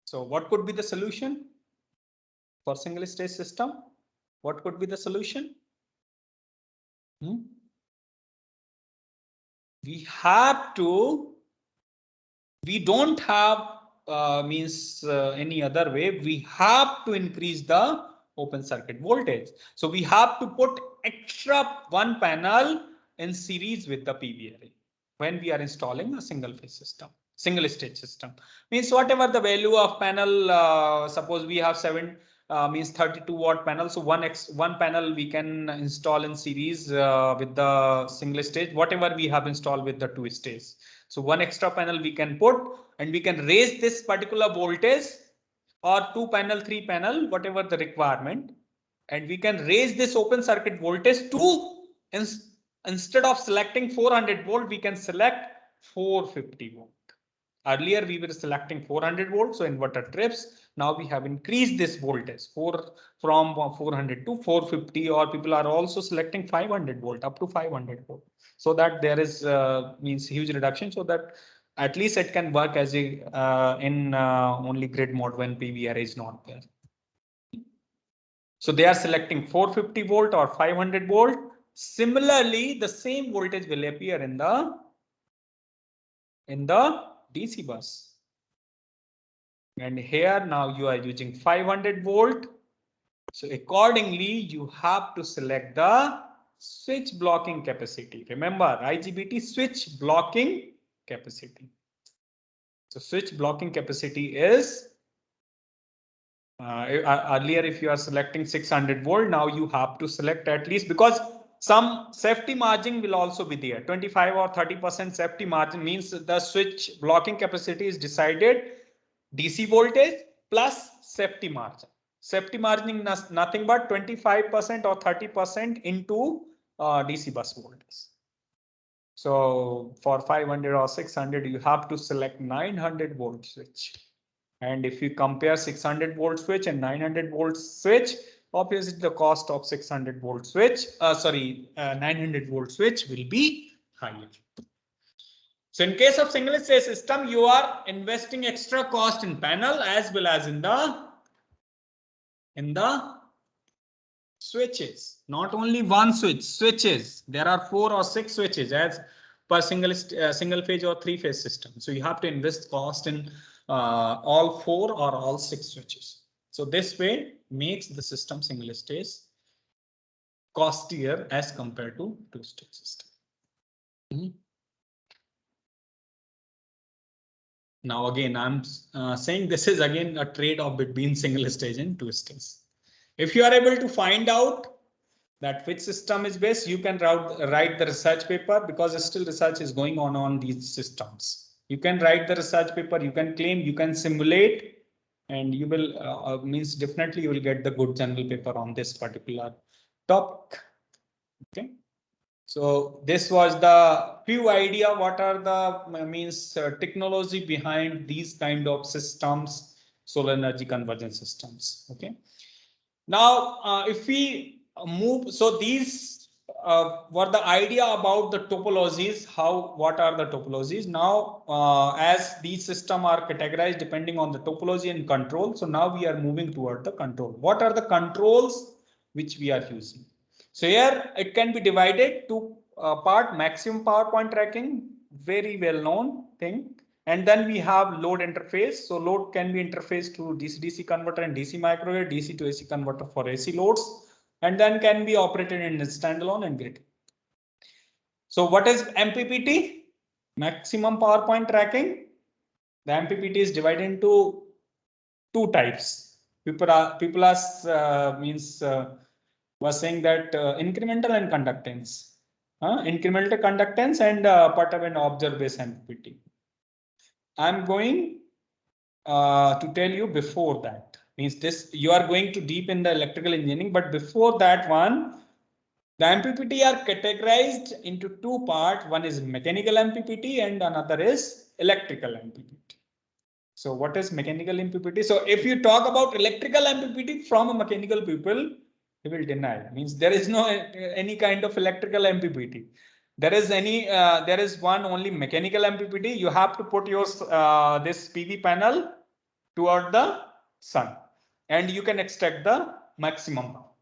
So what could be the solution for single stage system? What could be the solution? We don't have any other way. We have to increase the open circuit voltage. So we have to put extra one panel in series with the PV array when we are installing a single phase system, single stage system. Means whatever the value of panel, suppose we have 32 watt panel. So one panel we can install in series with the single stage, whatever we have installed with the two stage. So one extra panel we can put and we can raise this particular voltage or 2 panel, 3 panel, whatever the requirement. And we can raise this open circuit voltage to, instead of selecting 400 volt, we can select 450 volt. Earlier we were selecting 400 volts, so inverter trips. Now we have increased this voltage from 400 to 450, or people are also selecting 500 volt up to 500 volt. So that there is means huge reduction, so that at least it can work as a in only grid mode when PV array is not there. So they are selecting 450 volt or 500 volt. Similarly, the same voltage will appear in the DC bus. And here now you are using 500 volt. So accordingly, you have to select the switch blocking capacity. Remember, IGBT switch blocking capacity. So switch blocking capacity is earlier if you are selecting 600 volt, now you have to select at least, because some safety margin will also be there. 25 or 30% safety margin means the switch blocking capacity is decided DC voltage plus safety margin. Safety margin is nothing but 25% or 30% into DC bus voltage. So for 500 or 600, you have to select 900 volt switch. And if you compare 600 volt switch and 900 volt switch, obviously the cost of 600 volt switch, 900 volt switch will be higher. So in case of single stage system, you are investing extra cost in panel as well as in the switches. Not only one switch, switches. There are 4 or 6 switches, as per single phase or three phase system. So you have to invest cost in all 4 or all 6 switches. So this way makes the system single stage costlier as compared to two stage system. Now again, I'm saying this is again a trade-off between single stage and two stage. If you are able to find out that which system is best, you can write the research paper, because still research is going on these systems. You can write the research paper, you can claim, you can simulate, and you will means definitely you will get the good journal paper on this particular topic. Okay. So this was the few idea what are the means technology behind these kind of systems, solar energy conversion systems. Okay. Now, if we move, so these were the idea about the topologies. What are the topologies? Now, as these systems are categorized depending on the topology and control. So now we are moving toward the control. What are the controls which we are using? So here it can be divided to part maximum power point tracking, very well known thing. And then we have load interface. So load can be interfaced to DC-DC converter and DC microwave, DC to AC converter for AC loads, and then can be operated in a standalone and grid. So what is MPPT? Maximum power point tracking. The MPPT is divided into 2 types. People are was saying that incremental and conductance. Incremental conductance and part of an observer-based MPPT. I'm going to tell you before that. Means this, you are going to deep in the electrical engineering, but before that one, the MPPT are categorized into 2 parts. One is mechanical MPPT and another is electrical MPPT. So what is mechanical MPPT? So if you talk about electrical MPPT from a mechanical people, he will deny. Means there is no any kind of electrical MPPT. There is one only mechanical MPPT. You have to put your this PV panel toward the sun, and you can extract the maximum power.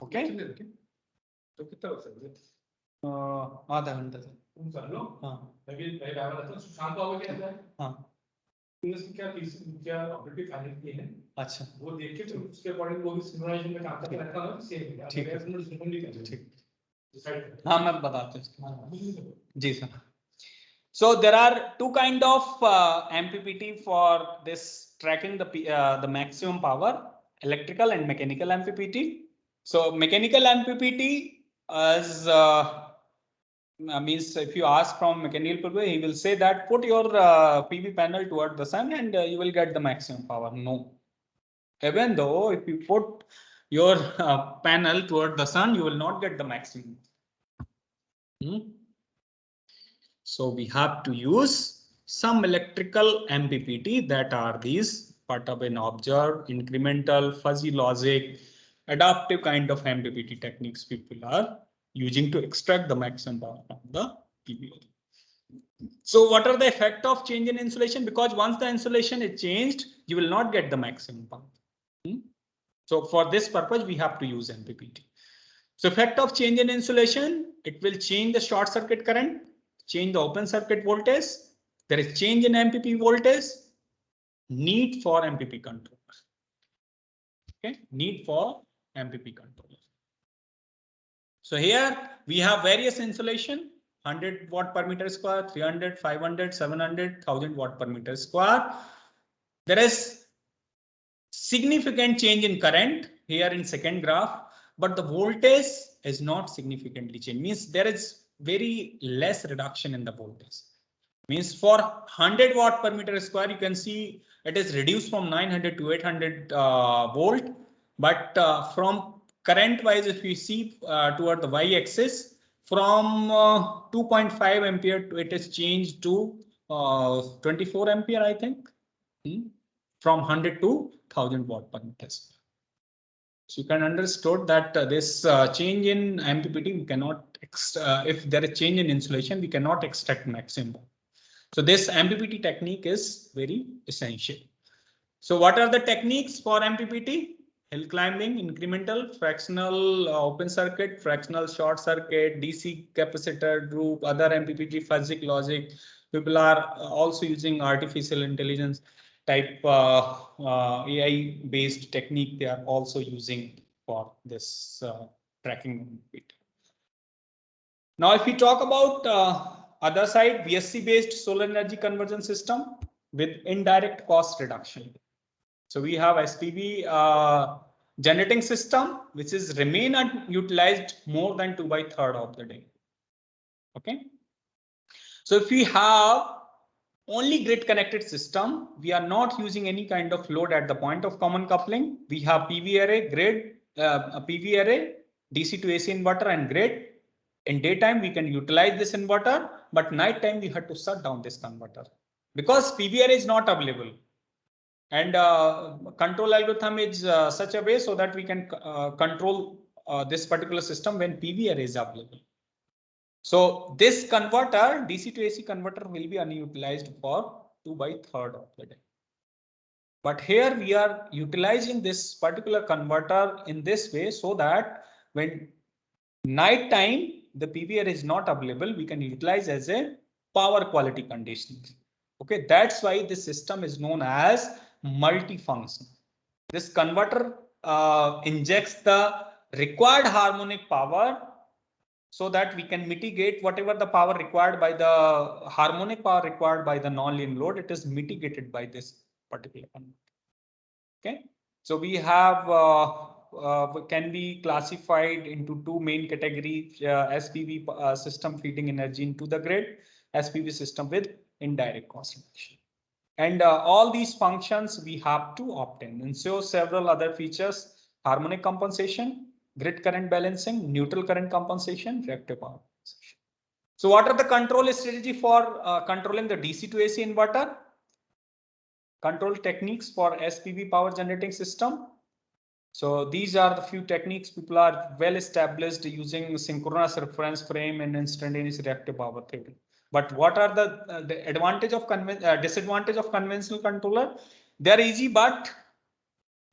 Okay. आधा घंटा से क्या operative final है। अच्छा, वो देख के फिर उसके अकॉर्डिंग वो भी सिंक्रोनाइजेशन में काम करता रहता है ना, सेम ठीक है। ठीक, हाँ मैं बताता हूँ जी sir. So there are 2 kind of MPPT for this tracking the maximum power, electrical and mechanical MPPT. So mechanical MPPT is means if you ask from mechanical people, he will say that put your PV panel toward the sun and you will get the maximum power. No, even though if you put your panel toward the sun, you will not get the maximum. So we have to use some electrical MPPT, that are these part of an observer, incremental, fuzzy logic, adaptive kind of MPPT techniques people are using to extract the maximum power from the PV. So what are the effect of change in insulation? Because once the insulation is changed, you will not get the maximum power. So for this purpose, we have to use MPPT. So effect of change in insulation, it will change the short circuit current, change the open circuit voltage. There is change in MPP voltage, need for MPP controller. Okay, need for MPP controller. So here we have various insulation, 100 watt per meter square, 300, 500, 700, 1000 watt per meter square. There is significant change in current here in second graph, but the voltage is not significantly changed. Means there is very less reduction in the voltage. Means for 100 watt per meter square, you can see it is reduced from 900 to 800 volt. But from current wise, if you see toward the y-axis, from 2.5 ampere to it is changed to 24 ampere, I think, from 100 to 1000 watt per meter square. So you can understand that this change in MPPT, we cannot, if there is change in insulation, we cannot extract maximum. So this MPPT technique is very essential. So what are the techniques for MPPT? hill climbing, incremental, fractional open circuit, fractional short circuit, DC capacitor group, other MPPT physics logic. People are also using artificial intelligence type AI based technique. They are also using for this tracking bit. Now, if we talk about other side, VSC based solar energy conversion system with indirect cost reduction. So we have SPV generating system, which is remain unutilized more than 2/3 of the day. Okay. So if we have only grid connected system, we are not using any kind of load at the point of common coupling. We have PV array, grid, PV array, DC to AC inverter and grid. In daytime, we can utilize this inverter, but nighttime we had to shut down this converter because PV array is not available. And control algorithm is such a way so that we can control this particular system when PV array is available. So this converter, DC to AC converter, will be unutilized for 2/3 of the day. But here we are utilizing this particular converter in this way so that when night time the PV array is not available, we can utilize as a power quality conditioning. Okay, that's why this system is known as multifunction. This converter injects the required harmonic power so that we can mitigate whatever the power required by the harmonic power required by the nonlinear load. It is mitigated by this particular converter. Okay, so we have can be classified into two main categories: SPV system feeding energy into the grid, SPV system with indirect cost reduction. And all these functions we have to opt in. And so several other features: harmonic compensation, grid current balancing, neutral current compensation, reactive power compensation. So what are the control strategy for controlling the DC to AC inverter? Control techniques for SPV power generating system. So these are the few techniques people are well established using synchronous reference frame and instantaneous reactive power theory. But what are the advantage of disadvantage of conventional controller? They are easy, but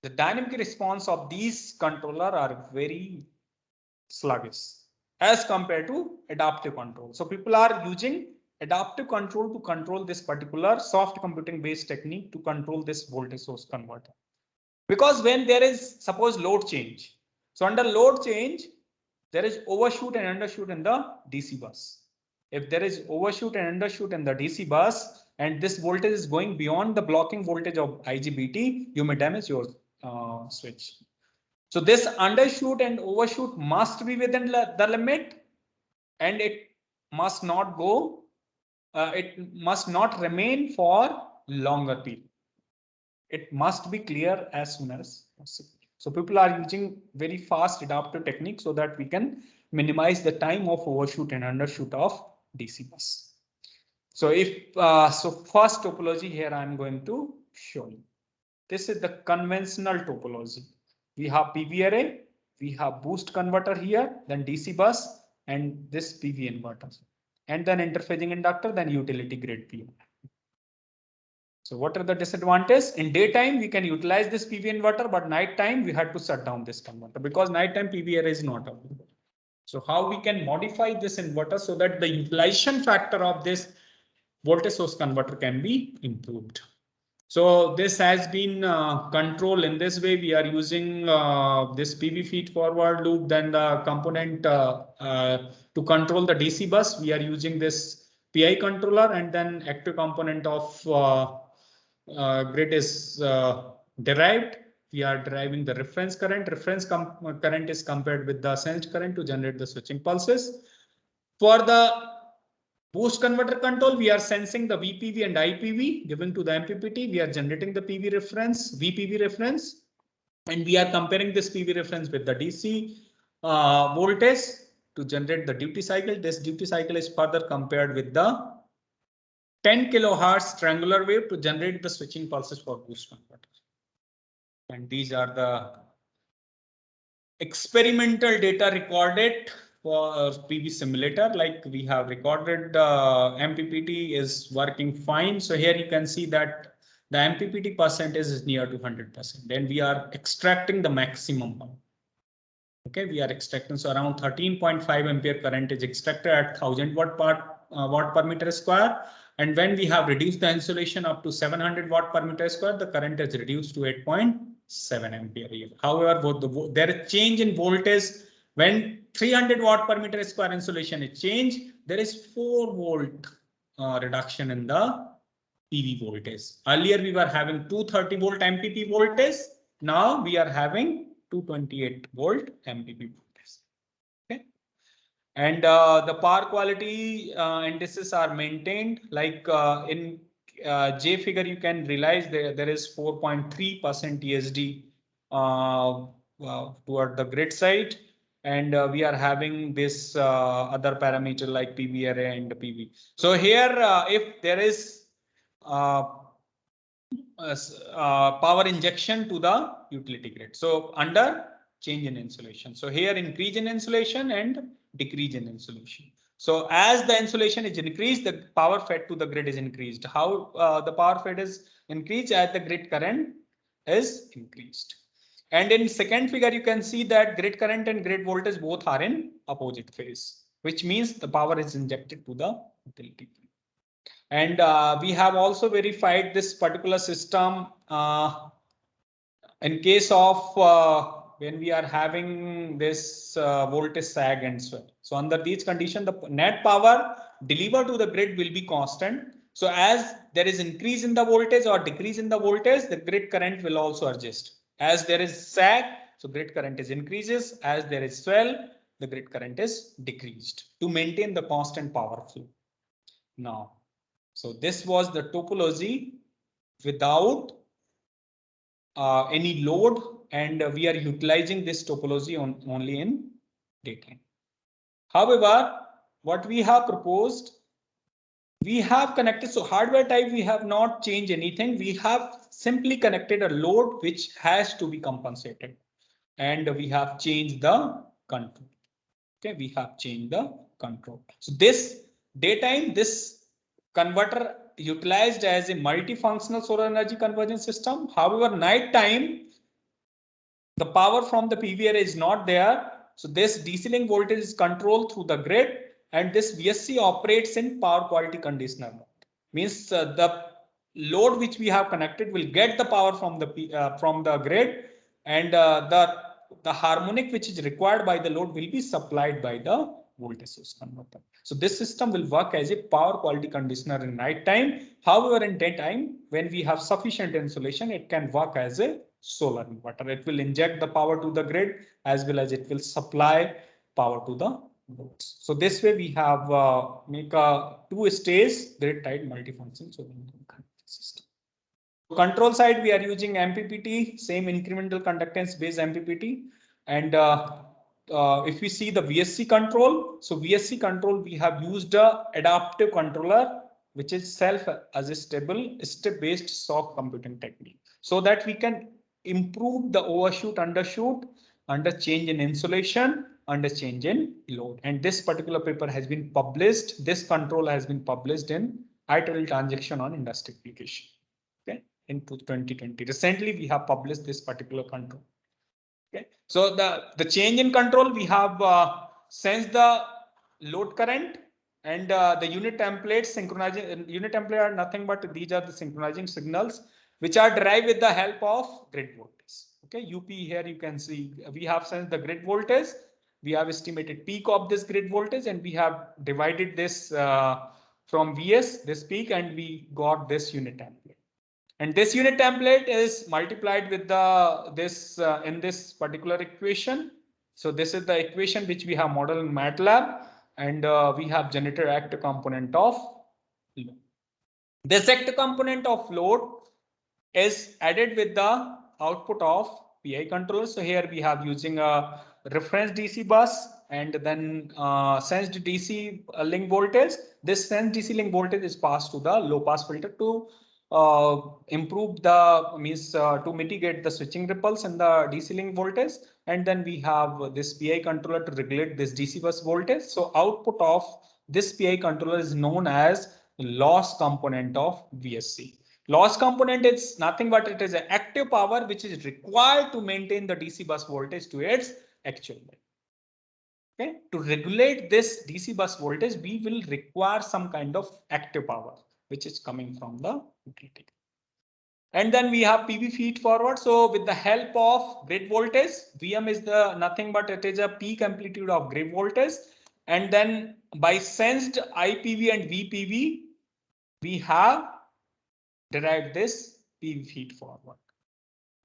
the dynamic response of these controller are very sluggish as compared to adaptive control. So people are using adaptive control to control this particular soft computing based technique to control this voltage source converter. Because when there is suppose load change, so under load change, there is overshoot and undershoot in the DC bus. If there is overshoot and undershoot in the DC bus, and this voltage is going beyond the blocking voltage of IGBT, you may damage your switch. So this undershoot and overshoot must be within the limit, and it must not go. It must not remain for longer period. It must be clear as soon as possible. So people are using very fast adaptive technique so that we can minimize the time of overshoot and undershoot of DC bus. So if so first topology here I'm going to show you. This is the conventional topology. We have PV array, we have boost converter here, then DC bus and this PV inverter, and then interphasing inductor, then utility grid PO. So what are the disadvantages? In daytime, we can utilize this PV inverter, but nighttime we had to shut down this converter because nighttime PV array is not available. So how we can modify this inverter so that the utilization factor of this voltage source converter can be improved. So this has been controlled in this way. We are using this PV feed forward loop, then the component to control the DC bus. We are using this PI controller, and then active component of grid is derived. We are deriving the reference current. Reference current is compared with the sensed current to generate the switching pulses. For the boost converter control, we are sensing the VPV and IPV given to the MPPT. We are generating the PV reference, VPV reference, and we are comparing this PV reference with the DC voltage to generate the duty cycle. This duty cycle is further compared with the 10 kilohertz triangular wave to generate the switching pulses for boost converter. And these are the experimental data recorded for PV simulator. Like we have recorded MPPT is working fine. So here you can see that the MPPT percentage is near to 100%. Then we are extracting the maximum one. Okay, we are extracting, so around 13.5 ampere current is extracted at 1000 watt per meter square. And when we have reduced the insulation up to 700 watt per meter square, the current is reduced to 8.7 ampere. However, there is change in voltage when 300 watt per meter square insulation is changed. There is 4 volt reduction in the PV voltage. Earlier we were having 230 volt MPP voltage. Now we are having 228 volt MPP voltage. Okay, and the power quality indices are maintained. Like in J figure, you can realize there is 4.3% TSD toward the grid side, and we are having this other parameter like PV array and PV. So here, if there is power injection to the utility grid. So under change in insulation. So here increase in insulation and decrease in insulation. So as the insulation is increased, the power fed to the grid is increased. How the power fed is increased as the grid current is increased. And in second figure, you can see that grid current and grid voltage both are in opposite phase, which means the power is injected to the utility grid. And we have also verified this particular system in case of when we are having this voltage sag and swell. So under these conditions, the net power delivered to the grid will be constant. So as there is increase in the voltage or decrease in the voltage, the grid current will also adjust. As there is sag, so grid current is increases. As there is swell, the grid current is decreased to maintain the constant power flow. Now, so this was the topology without any load, and we are utilizing this topology only in daytime. However, what we have proposed, we have connected, so hardware type we have not changed anything. We have simply connected a load which has to be compensated, and we have changed the control. Okay, we have changed the control. So this daytime, this converter utilized as a multifunctional solar energy conversion system. However, night time, the power from the PV array is not there. So this DC link voltage is controlled through the grid, and this VSC operates in power quality conditioner mode. Means the load which we have connected will get the power from the grid, and the harmonic which is required by the load will be supplied by the voltage source converter. So this system will work as a power quality conditioner in night time. However, in daytime, when we have sufficient insulation, it can work as a solar inverter. It will inject the power to the grid as well as it will supply power to the loads. So this way we have make a two-stage grid-tied multifunction solar system. Control side, we are using MPPT, same incremental conductance based MPPT. And if we see the VSC control, so VSC control, we have used a adaptive controller, which is self-adjustable step-based soft computing technique, so that we can improve the overshoot, undershoot, under change in insulation, under change in load. And this particular paper has been published. This control has been published in IEEE transaction on industry application. Okay, in 2020. Recently, we have published this particular control. Okay, so the change in control, we have sensed the load current and the unit templates synchronizing. Unit template are nothing but these are the synchronizing signals which are derived with the help of grid voltage. Okay, UP here you can see we have sensed the grid voltage. We have estimated peak of this grid voltage, and we have divided this from VS, this peak, and we got this unit template. And this unit template is multiplied with the in this particular equation. So this is the equation which we have modeled in MATLAB, and we have generated active component of load. This active component of load is added with the output of PI controller. So here we have using a reference DC bus and then sensed DC link voltage. This sensed DC link voltage is passed to the low pass filter to improve the to mitigate the switching ripples in the DC link voltage. And then we have this PI controller to regulate this DC bus voltage. So output of this PI controller is known as loss component of VSC. Loss component is nothing but it is an active power which is required to maintain the DC bus voltage to its actual value. Okay, to regulate this DC bus voltage, we will require some kind of active power which is coming from the utility. And then we have PV feed forward. So with the help of grid voltage, VM is the nothing but it is a peak amplitude of grid voltage. And then by sensed IPV and VPV, we have derived this PV feed forward.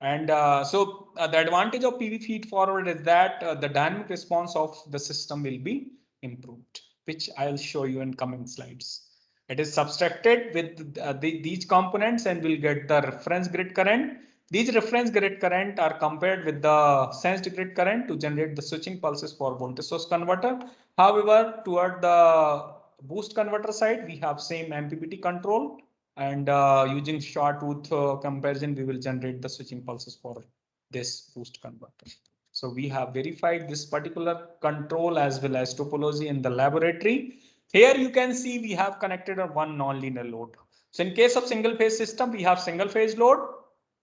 And the advantage of PV feed forward is that the dynamic response of the system will be improved, which I'll show you in coming slides. It is subtracted with these components and we'll get the reference grid current. These reference grid current are compared with the sensed grid current to generate the switching pulses for voltage source converter. However, toward the boost converter side, we have same MPPT control, and using Shawtooth comparison, we will generate the switching pulses for this boost converter. So we have verified this particular control as well as topology in the laboratory. Here you can see we have connected a one nonlinear load. So in case of single phase system, we have single phase load.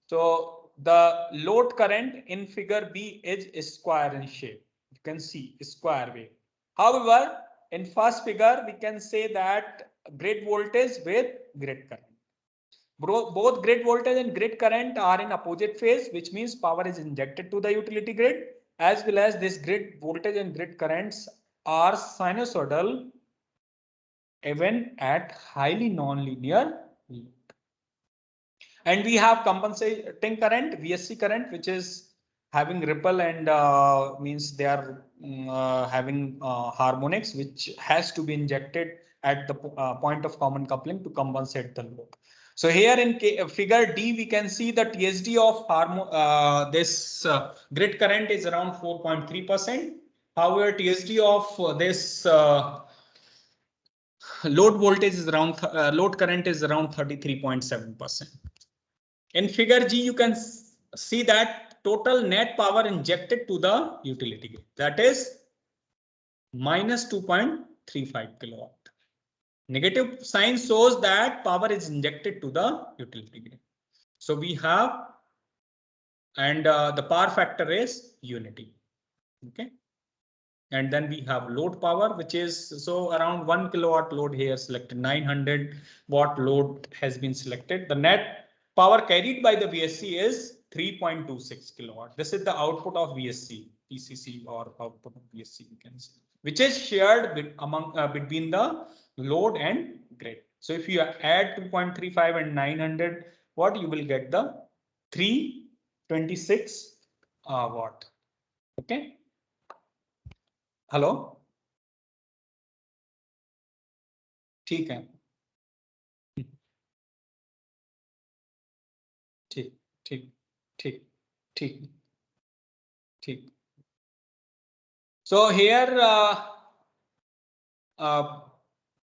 So the load current in figure B is square in shape. You can see square wave. However, in first figure, we can say that grid voltage with grid current. Both grid voltage and grid current are in opposite phase, which means power is injected to the utility grid, as well as this grid voltage and grid currents are sinusoidal even at highly nonlinear load. And we have compensating current, VSC current, which is having ripple and means they are having harmonics, which has to be injected at the point of common coupling to compensate the load. So here in figure D, we can see the TSD of this grid current is around 4.3%. However, TSD of this load voltage is around load current is around 33.7%. In figure G, you can see that total net power injected to the utility grid, that is minus 2.35 kilowatt. Negative sign shows that power is injected to the utility grid. So we have, and the power factor is unity. Okay. And then we have load power, which is so around 1 kilowatt load here selected, 900 watt load has been selected. The net power carried by the VSC is 3.26 kilowatt. This is the output of VSC, PCC or output of VSC, you can say, which is shared among between the load and grid. So if you add 2.35 and 900 watt, you will get the 326 watt. Okay. Hello ठीक है ठीक ठीक ठीक ठीक ठीक So here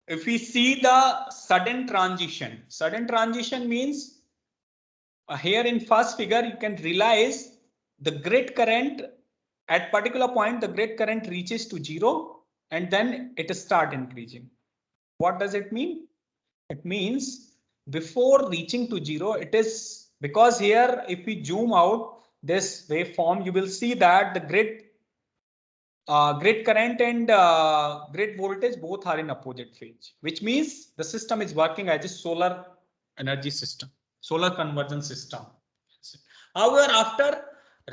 if we see the sudden transition means here in first figure you can realize the grid current at particular point the grid current reaches to 0 and then it start increasing. What does it mean? It means before reaching to 0 it is because here if we zoom out this waveform you will see that the grid current and grid voltage both are in opposite phase, which means the system is working as a solar energy system, solar conversion system. However, after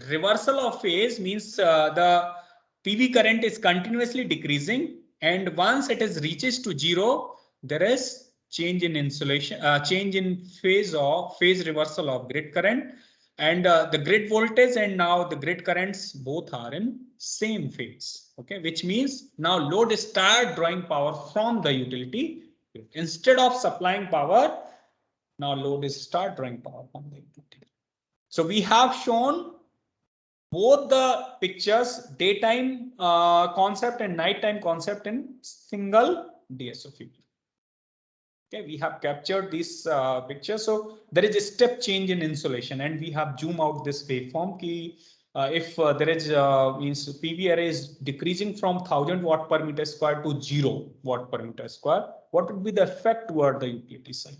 reversal of phase means the PV current is continuously decreasing, and once it is reaches to 0, there is change in insulation, change in phase reversal of grid current, and the grid voltage and now the grid currents both are in same phase. Okay, which means now load start drawing power from the utility. Instead of supplying power, now load is start drawing power from the utility. So we have shown both the pictures, daytime concept and nighttime concept in single DSO figure. Okay, we have captured this picture. So there is a step change in insulation, and we have zoom out this waveform. Ki, if there is means PV array is decreasing from 1000 watt per meter square to 0 watt per meter square, what would be the effect toward the utility side?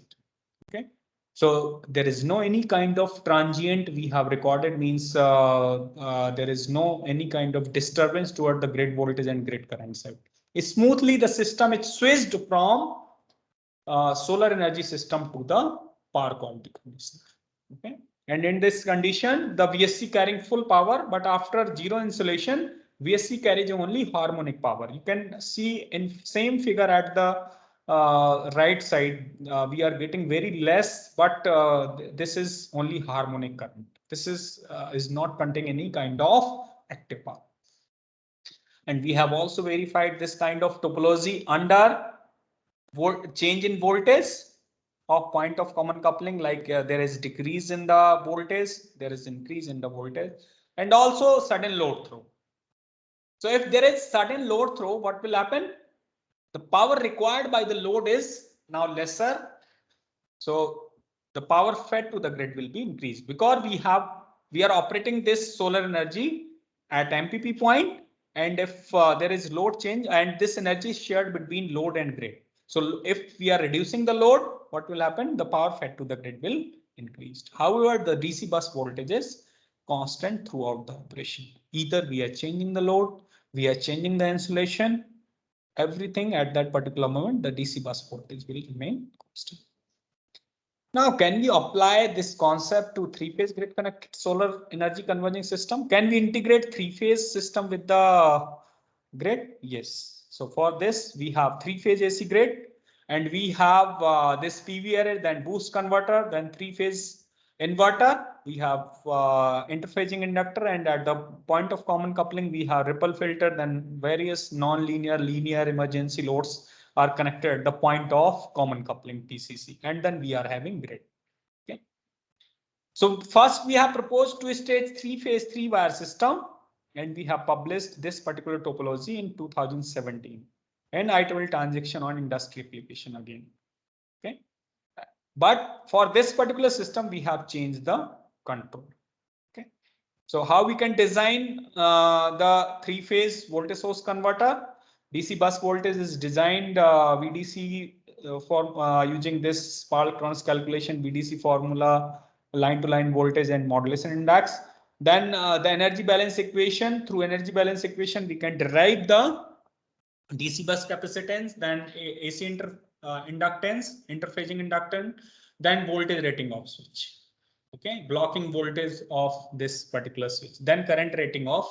Okay, So there is no any kind of transient we have recorded, means there is no any kind of disturbance toward the grid voltage and grid current side. Smoothly the system is switched from solar energy system to the power quality conditioner. Okay. And in this condition, the VSC carrying full power, but after zero insolation, VSC carries only harmonic power. You can see in same figure at the right side, we are getting very less, but this is only harmonic current. This is not containing any kind of active power. And we have also verified this kind of topology under change in voltage of point of common coupling, like there is decrease in the voltage, there is increase in the voltage, and also sudden load throw. So if there is sudden load throw, what will happen? The power required by the load is now lesser. So the power fed to the grid will be increased because we are operating this solar energy at MPP point, and if there is load change, and this energy is shared between load and grid. So if we are reducing the load, what will happen? The power fed to the grid will increase. However, the DC bus voltage is constant throughout the operation. Either we are changing the load, we are changing the insulation, everything at that particular moment, the DC bus voltage will remain constant. Now, can we apply this concept to three-phase grid connected solar energy converging system? Can we integrate three-phase system with the grid? Yes. So for this, we have three-phase AC grid, and we have this PV array, then boost converter, then three-phase inverter. We have interphasing inductor, and at the point of common coupling, we have ripple filter, then various non-linear, linear emergency loads are connected at the point of common coupling TCC, and then we are having grid. Okay. So first we have proposed two-stage three-phase three-wire system, and we have published this particular topology in 2017, and IEEE transaction on industry application again. Okay. But for this particular system, we have changed the control. Okay. So how we can design the three-phase voltage source converter? DC bus voltage is designed VDC for using this Paul-Cronus calculation VDC formula, line-to-line voltage and modulation index. Then the energy balance equation, through energy balance equation, we can derive the DC bus capacitance, then AC inductance, interphasing inductance, then voltage rating of switch. Okay, blocking voltage of this particular switch, then current rating of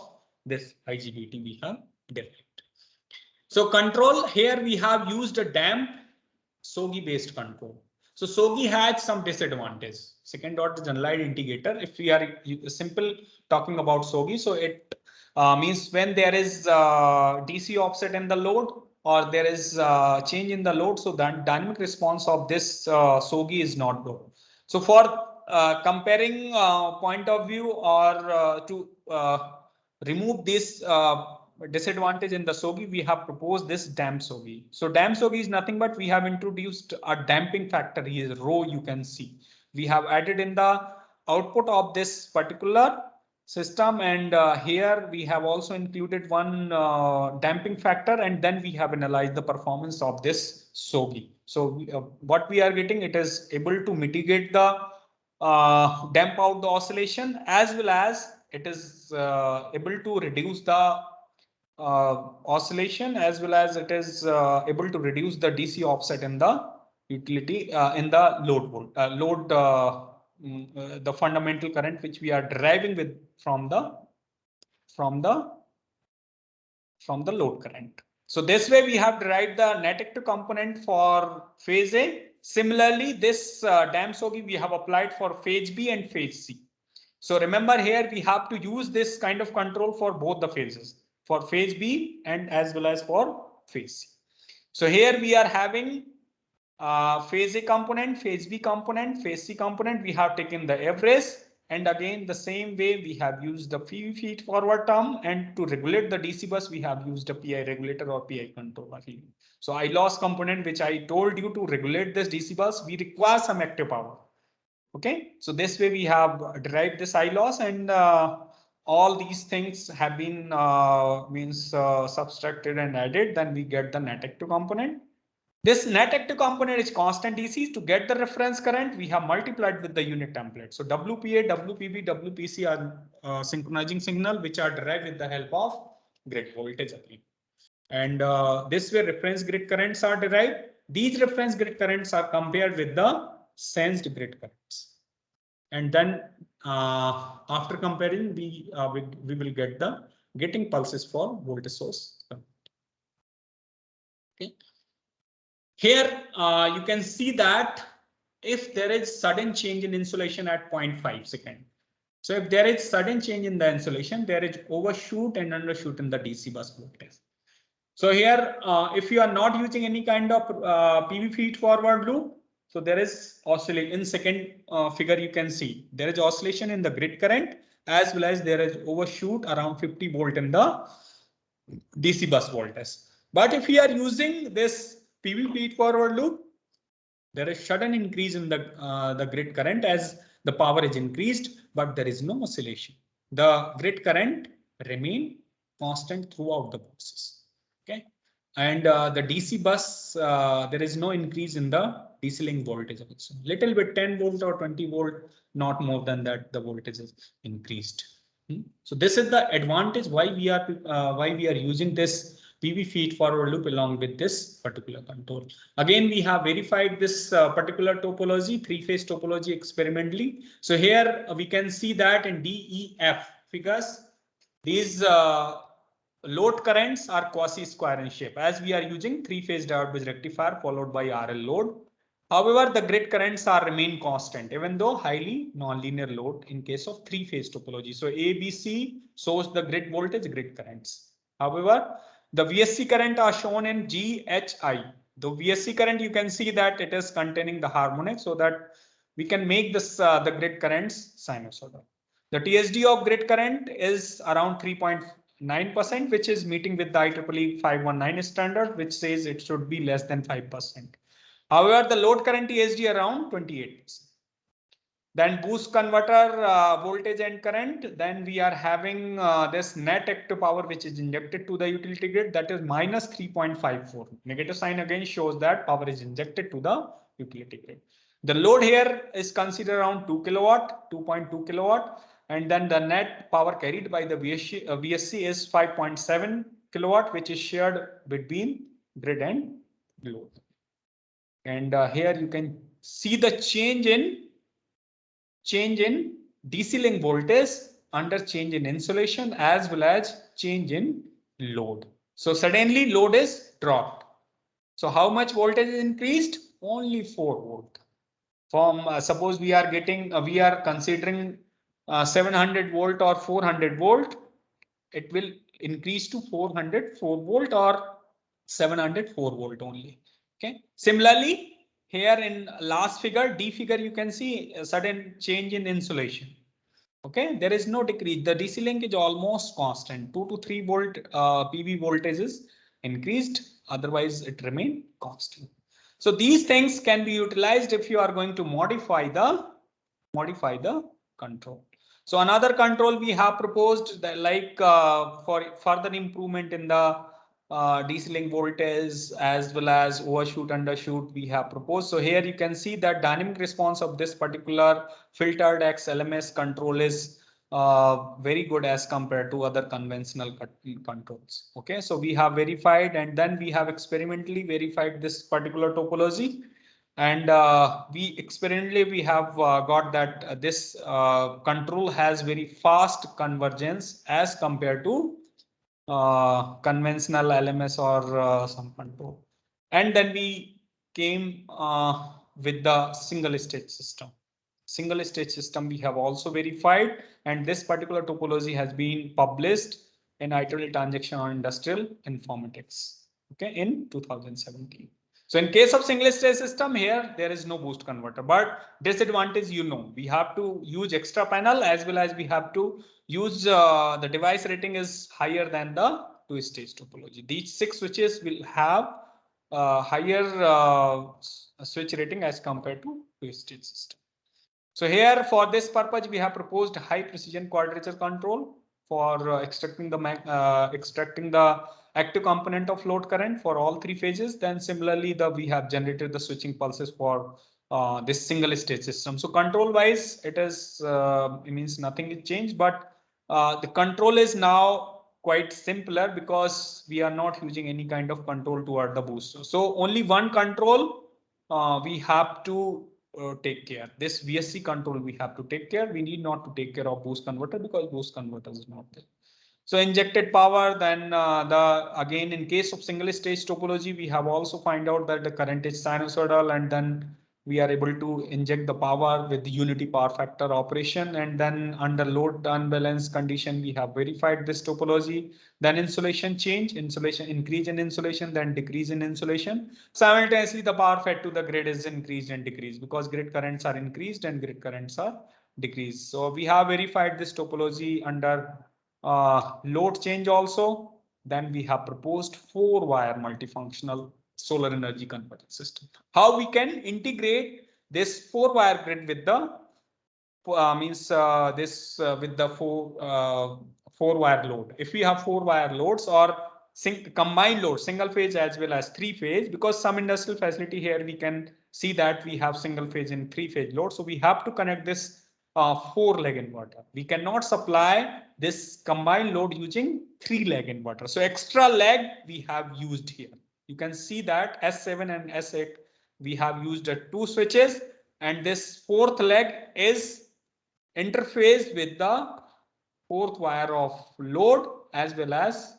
this IGBT we have derived. So control here we have used a damp SOGI based control. So SOGI has some disadvantage. Second order generalized integrator. If we are simple talking about SOGI, so it means when there is DC offset in the load, or there is change in the load, so that dynamic response of this SOGI is not good. So for comparing point of view, or to remove this disadvantage in the SOGI, we have proposed this damp SOGI. So damp SOGI is nothing but we have introduced a damping factor here, rho, you can see. We have added in the output of this particular system, and here we have also included one damping factor, and then we have analyzed the performance of this SOGI. So what we are getting, it is able to mitigate the damp out the oscillation, as well as it is able to reduce the oscillation, as well as it is able to reduce the DC offset in the utility in the load the fundamental current which we are deriving with from the load current. So this way we have derived the net active component for phase A. Similarly, this damp SOGI we have applied for phase B and phase C. So remember here we have to use this kind of control for both the phases, for phase B and as well as for phase C. So here we are having phase A component, phase B component, phase C component. We have taken the average, and again the same way we have used the PV feed forward term, and to regulate the DC bus we have used a PI regulator or PI controller. So I loss component, which I told you, to regulate this DC bus we require some active power. Okay, so this way we have derived this I loss, and all these things have been subtracted and added, then we get the net active component. This net active component is constant DC. To get the reference current, we have multiplied with the unit template. So WPA, WPB, WPC are synchronizing signal, which are derived with the help of grid voltage again. And this way reference grid currents are derived. These reference grid currents are compared with the sensed grid currents. And then after comparing, we will get the getting pulses for voltage source. Okay. Here you can see that if there is sudden change in insulation at 0.5 second. So if there is sudden change in the insulation, there is overshoot and undershoot in the DC bus voltage. So here, if you are not using any kind of PV feed forward loop, so there is oscillation in second figure. You can see there is oscillation in the grid current as well as there is overshoot around 50 volt in the DC bus voltage. But if we are using this PV feed forward loop, there is sudden increase in the grid current as the power is increased, but there is no oscillation. The grid current remain constant throughout the buses. Okay, and the DC bus, there is no increase in the DC link voltage also. Little bit 10 volt or 20 volt, not more than that. The voltage is increased. So this is the advantage why we are using this PV feed forward loop along with this particular control. Again, we have verified this particular topology, three-phase topology experimentally. So here we can see that in DEF figures, these load currents are quasi-square in shape as we are using three-phase diode bridge rectifier followed by RL load. However, the grid currents are remain constant even though highly nonlinear load in case of three-phase topology. So ABC shows the grid voltage, grid currents. However, the VSC current are shown in GHI. The VSC current, you can see that it is containing the harmonic so that we can make this the grid currents sinusoidal. The TSD of grid current is around 3.9%, which is meeting with the IEEE 519 standard, which says it should be less than 5%. However, the load current TSD around 28%. Then boost converter voltage and current. Then we are having this net active power which is injected to the utility grid, that is minus 3.54. Negative sign again shows that power is injected to the utility grid. The load here is considered around 2 kilowatt, 2.2 kilowatt. And then the net power carried by the VSC is 5.7 kilowatt, which is shared between grid and load. And here you can see the change in DC link voltage under change in insulation as well as change in load. So suddenly load is dropped. So how much voltage is increased? Only 4 volt. From suppose we are getting we are considering 700 volt or 400 volt, it will increase to 404 volt or 704 volt only. Okay. Similarly, here in last figure, D figure, you can see a sudden change in insulation. Okay, there is no decrease. The DC link is almost constant. 2 to 3 volt PV voltage is increased. Otherwise, it remain constant. So these things can be utilized if you are going to modify the control. So another control we have proposed that like for further improvement in the DC link voltage as well as overshoot undershoot we have proposed. So here you can see that dynamic response of this particular filtered X LMS control is very good as compared to other conventional controls. Okay, so we have verified and then we have experimentally verified this particular topology. And we experimentally have got that this control has very fast convergence as compared to conventional LMS or some control. And then we came with the single stage system. Single stage system we have also verified, and this particular topology has been published in IEEE Transaction on Industrial Informatics, okay, in 2017. So in case of single stage system, here there is no boost converter, but disadvantage, we have to use extra panel as well as we have to use the device rating is higher than the two stage topology. These 6 switches will have higher switch rating as compared to two stage system. So here for this purpose, we have proposed high precision quadrature control for extracting the active component of load current for all three phases. Then similarly, we have generated the switching pulses for this single stage system. So control wise, it means nothing is changed, but the control is now quite simpler because we are not using any kind of control toward the boost. So only one control we have to take care. This VSC control we have to take care. We need not to take care of boost converter because boost converter is not there. So injected power, then again in case of single stage topology, we have also find out that the current is sinusoidal, and then we are able to inject the power with the unity power factor operation. And then under load unbalanced condition, we have verified this topology. Then insulation change, insulation increase in insulation, then decrease in insulation. Simultaneously, the power fed to the grid is increased and decreased because grid currents are increased and grid currents are decreased. So we have verified this topology under load change also. Then we have proposed 4-wire multifunctional solar energy converter system. How we can integrate this 4-wire grid with the with the 4-wire load. If we have 4-wire loads or combined load, single phase as well as 3-phase, because some industrial facility here we can see that we have single phase and 3-phase load. So we have to connect this 4-leg inverter. We cannot supply this combined load using 3-leg inverter. So extra leg we have used here. You can see that S7 and S8 we have used 2 switches, and this 4th leg is interfaced with the 4th wire of load as well as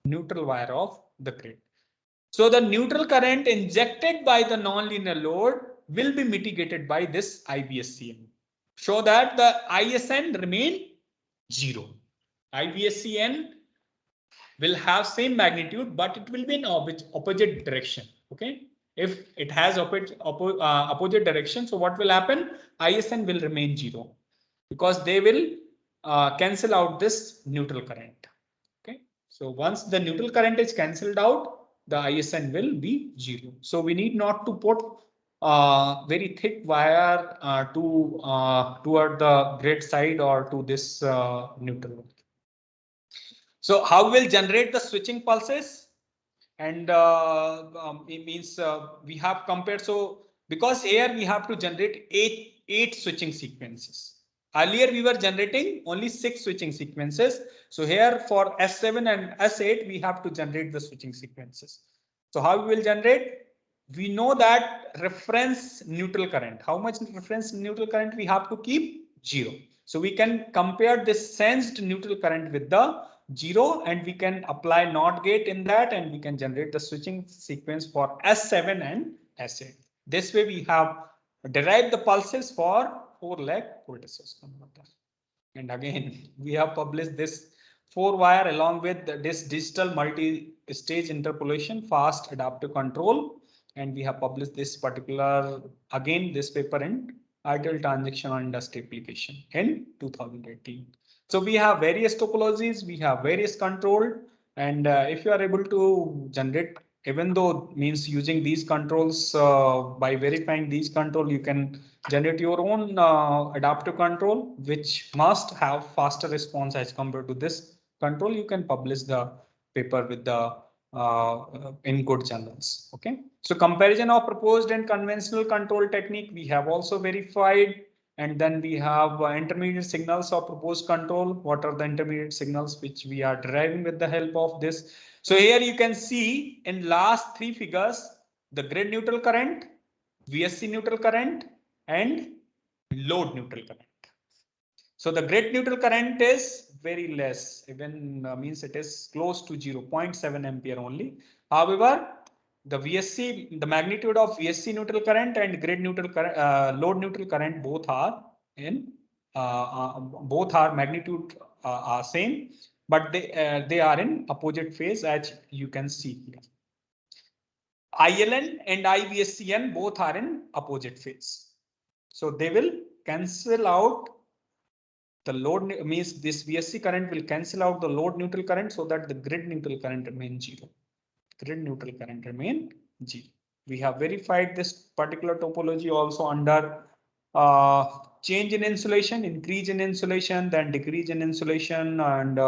neutral wire of the grid. So the neutral current injected by the nonlinear load will be mitigated by this IVSCN, so that the ISN remain 0. IVSCN will have same magnitude, but it will be in opposite direction. Okay, if it has opposite direction, so what will happen? ISN will remain 0 because they will cancel out this neutral current. Okay, so once the neutral current is cancelled out, the ISN will be 0. So we need not to put very thick wire toward the grid side or to this neutral. So how we'll generate the switching pulses? And it means we have compared. So because here we have to generate eight switching sequences. Earlier we were generating only 6 switching sequences. So here for S7 and S8 we have to generate the switching sequences. So how we will generate? We know that reference neutral current. How much reference neutral current we have to keep? 0. So we can compare this sensed neutral current with the 0, and we can apply NOT gate in that, and we can generate the switching sequence for S7 and S8. This way we have derived the pulses for 4-leg voltage converter. And again, we have published this 4-wire along with this digital multi-stage interpolation fast adaptive control. And we have published this particular, again, this paper in Ideal Transaction on Industry Application in 2018. So we have various topologies, we have various control, and if you are able to generate, even though means using these controls, by verifying these control, you can generate your own adaptive control, which must have faster response as compared to this control. You can publish the paper with the in good journals. Okay, so comparison of proposed and conventional control technique we have also verified. And then we have intermediate signals of proposed control. What are the intermediate signals which we are deriving with the help of this? So here you can see in last 3 figures, the grid neutral current, VSC neutral current, and load neutral current. So the grid neutral current is very less, even means it is close to 0.7 ampere only. However, the VSC, the magnitude of VSC neutral current and grid neutral current, load neutral current, both are in both are magnitude are same, but they are in opposite phase, as you can see here. ILN and IVSCN both are in opposite phase, so they will cancel out the load, means this VSC current will cancel out the load neutral current, so that the grid neutral current remains 0. Grid neutral current remain 0. We have verified this particular topology also under change in insulation, increase in insulation, then decrease in insulation, and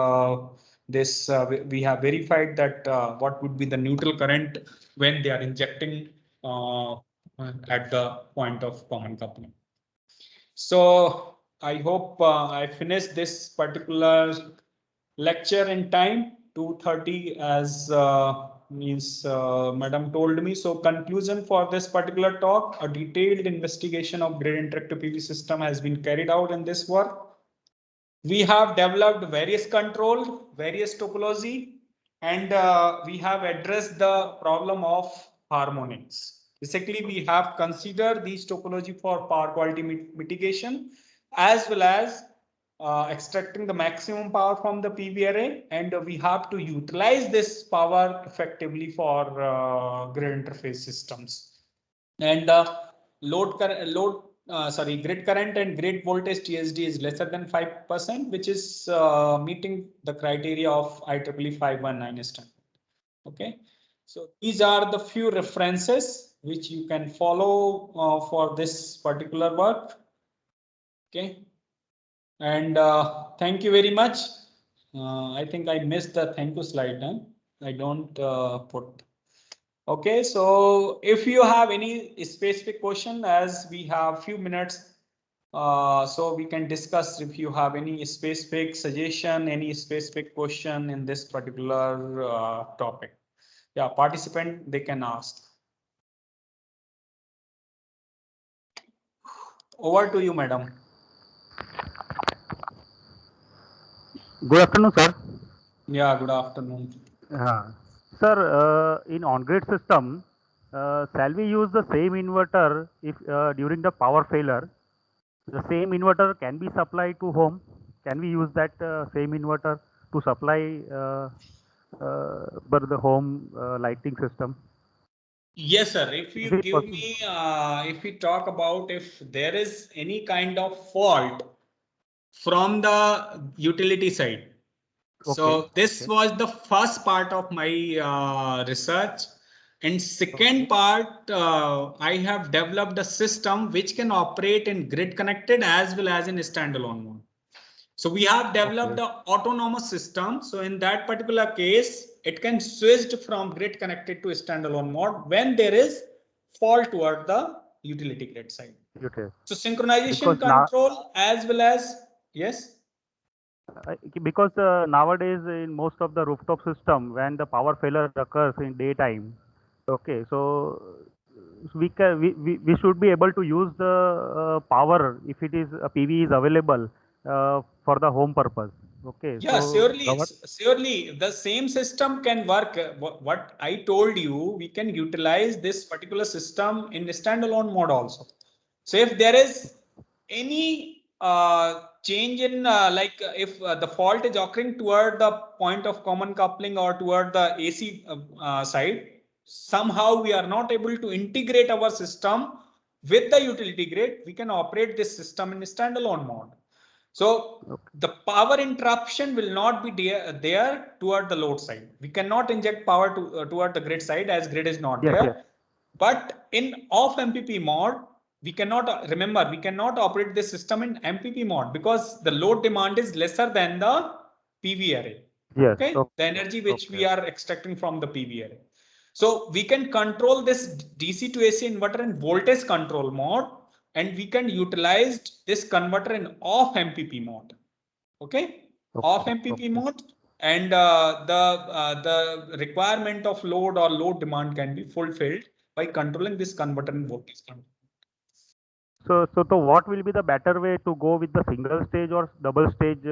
this we have verified that what would be the neutral current when they are injecting at the point of common coupling. So I hope I finished this particular lecture in time, 2:30 as means madam told me. So conclusion for this particular talk, a detailed investigation of grid interactive PV system has been carried out in this work. We have developed various control, various topology, and we have addressed the problem of harmonics. Basically, we have considered these topology for power quality mitigation, as well as extracting the maximum power from the PV array, and we have to utilize this power effectively for grid interface systems. And grid current and grid voltage TSD is lesser than 5%, which is meeting the criteria of IEEE 519 standard. Okay, so these are the few references which you can follow for this particular work. Okay, and thank you very much. I think I missed the thank you slide. Huh? I don't put. Okay, so if you have any specific question, as we have few minutes, so we can discuss if you have any specific suggestion, any specific question in this particular topic. Yeah, participant, they can ask. Over to you, madam. Good afternoon, sir. Yeah, good afternoon. Sir, in on-grid system, shall we use the same inverter if during the power failure? The same inverter can be supplied to home. Can we use that same inverter to supply the home lighting system? Yes, sir. If you Is it give possible? me, if we talk about if there is any kind of fault from the utility side. So Okay, this okay. was the first part of my research. And second part, I have developed a system which can operate in grid connected as well as in standalone mode. So we have developed Okay. the autonomous system. So in that particular case, it can switch from grid connected to standalone mode when there is fault toward the utility grid side. Okay. So synchronization Because now, control as well as, yes. because nowadays in most of the rooftop system, when the power failure occurs in daytime, okay, so we should be able to use the power if it is PV is available for the home purpose. Okay, Yeah, so surely the same system can work. What I told you, we can utilize this particular system in standalone mode also. So if there is any change in if the fault is occurring toward the point of common coupling or toward the AC side, somehow we are not able to integrate our system with the utility grid, we can operate this system in standalone mode. So the power interruption will not be there toward the load side. We cannot inject power toward the grid side as grid is not there. yes. But in off MPP mode, we cannot remember, we cannot operate this system in MPP mode because the load demand is lesser than the PV array. Yes. Okay, Okay. the energy which we are extracting from the PV array. So we can control this DC to AC inverter in voltage control mode, and we can utilize this converter in off MPP mode. Okay, off MPP mode, and the requirement of load or load demand can be fulfilled by controlling this converter in voltage control. So what will be the better way to go with the single stage or double stage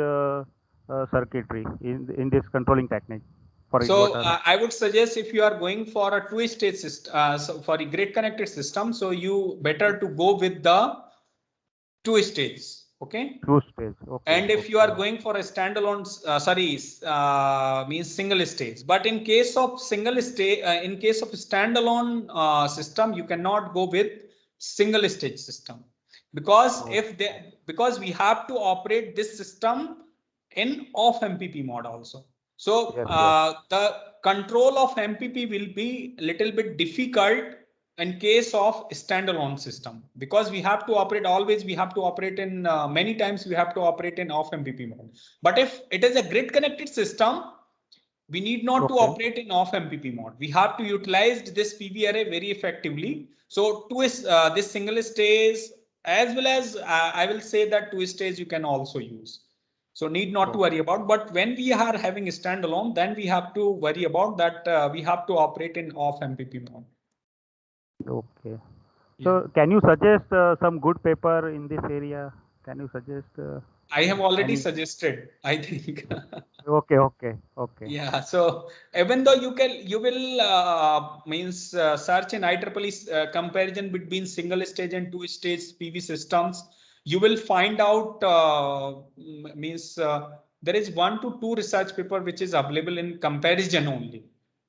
circuitry in this controlling technique for So inverter? I would suggest if you are going for a two-stage system, so for a grid connected system, so you better to go with the two stages. Okay. Two stage. Okay. And if you are going for a standalone, means single stage. But in case of single stage, in case of standalone system, you cannot go with single stage system because because we have to operate this system in off MPP mode also. So Yes. the control of MPP will be a little bit difficult in case of standalone system, because we have to operate always, we have to operate in many times we have to operate in off MPP mode. But if it is a grid connected system, we need not to operate in off MPP mode. We have to utilize this PV array very effectively. So this single stage, as well as I will say that two stage you can also use. So need not to worry about. But when we are having a standalone, then we have to worry about that we have to operate in off MPP mode. Okay. So can you suggest some good paper in this area? Can you suggest? I have already suggested, I think. Okay. Yeah, so even though you will search in IEEE comparison between single stage and two stage PV systems, you will find out there is 1 to 2 research paper which is available in comparison only.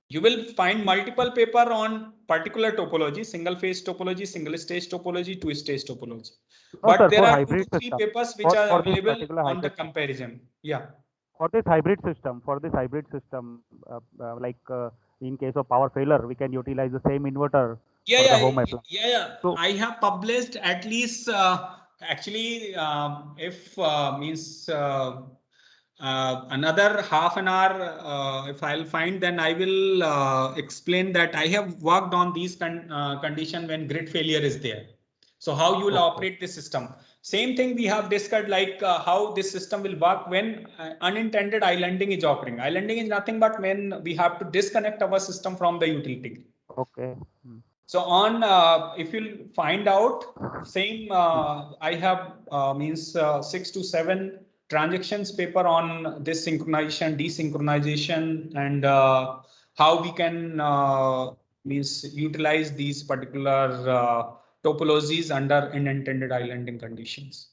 You will find multiple paper on particular topology, single phase topology, single stage topology, two stage topology. But sir, there are 2 hybrid to 3 system. papers which are available on the hybrid comparison. Yeah. For this hybrid system, in case of power failure, we can utilize the same inverter. Yeah. So, I have published at least actually if another half an hour if I'll find, then I will explain that I have worked on these condition when grid failure is there. So how you will operate the system. Same thing we have discussed, like how this system will work when unintended islanding is occurring. Islanding is nothing but when we have to disconnect our system from the utility. Okay. So on, if you find out, same I have 6 to 7 transactions paper on this synchronization, desynchronization, and how we can utilize these particular topologies under unintended islanding conditions.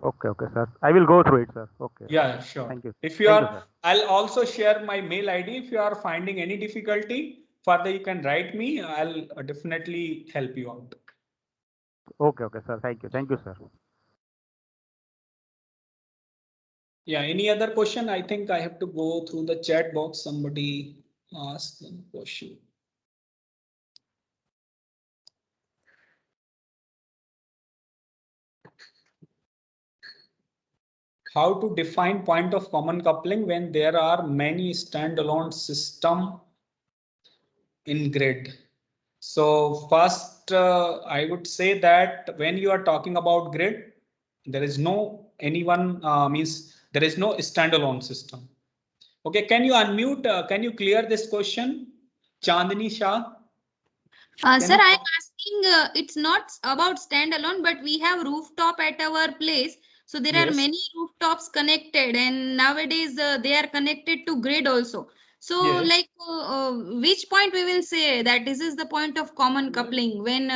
Okay, sir. I will go through it, sir. Okay. Yeah, sure. Thank you. If you are, I'll also share my mail ID. If you are finding any difficulty, further you can write me. I'll definitely help you out. Okay, sir. Thank you, sir. Yeah, any other question? I think I have to go through the chat box. Somebody asked a question. How to define point of common coupling when there are many standalone system in grid? So first, I would say that when you are talking about grid, there is no there is no standalone system. Okay, can you unmute? Can you clear this question, Chandni Shah? Sir, I am asking, it's not about standalone, but we have rooftop at our place. So there are many rooftops connected, and nowadays they are connected to grid also. So like which point we will say that this is the point of common coupling when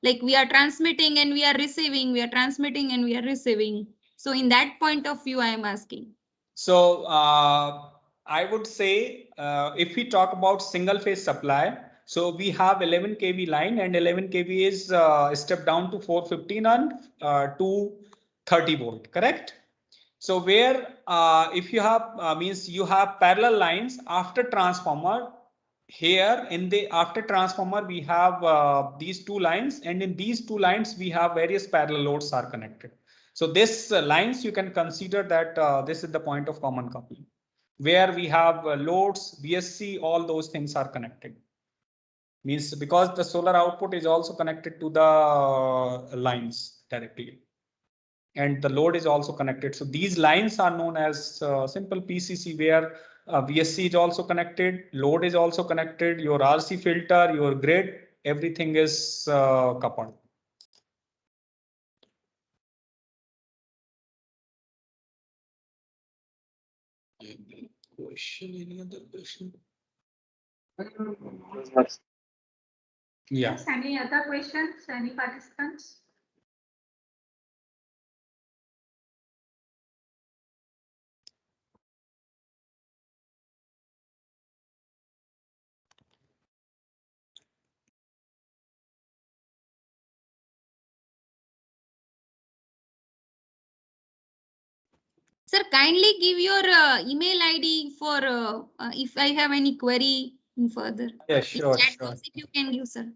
like we are transmitting and we are receiving, we are transmitting and we are receiving. So in that point of view, I am asking. So I would say if we talk about single phase supply, so we have 11 kV line and 11 kV is stepped down to 415 and 230 volt, correct? So where if you have you have parallel lines after transformer, here in the after transformer we have these two lines, and in these two lines we have various parallel loads are connected. So this lines you can consider that this is the point of common coupling, where we have loads, VSC, all those things are connected. Means because the solar output is also connected to the lines directly, and the load is also connected. So these lines are known as simple PCC, where VSC is also connected, load is also connected, your RC filter, your grid, everything is coupled. Question, any other question? Yeah. Yes, any other questions? Any participants? Sir, kindly give your email ID for if I have any query further. Yeah, sure. If you can give, sir.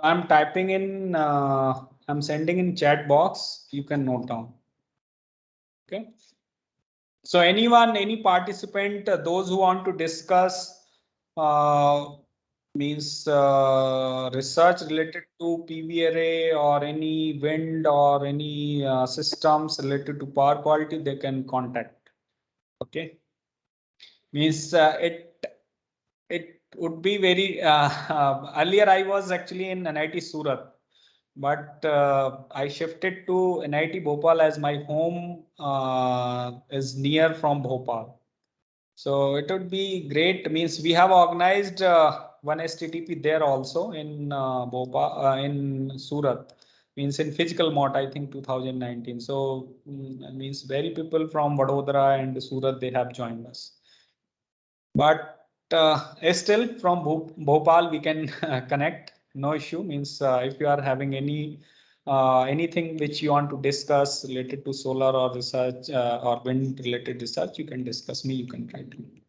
I'm typing in, I'm sending in chat box. You can note down. Okay. So anyone, any participant, those who want to discuss means research related to PV array or any wind or any systems related to power quality, they can contact. Okay. Means it would be very earlier I was actually in NIT Surat, but I shifted to NIT Bhopal as my home is near from Bhopal. So it would be great. Means we have organized one STTP there also in Bhopal, in Surat. Means in physical mode, I think 2019. So means very people from Vadodara and Surat, they have joined us. But still from Bhopal we can connect. No issue. Means if you are having any anything which you want to discuss related to solar or research or wind related research, you can discuss me. You can write me.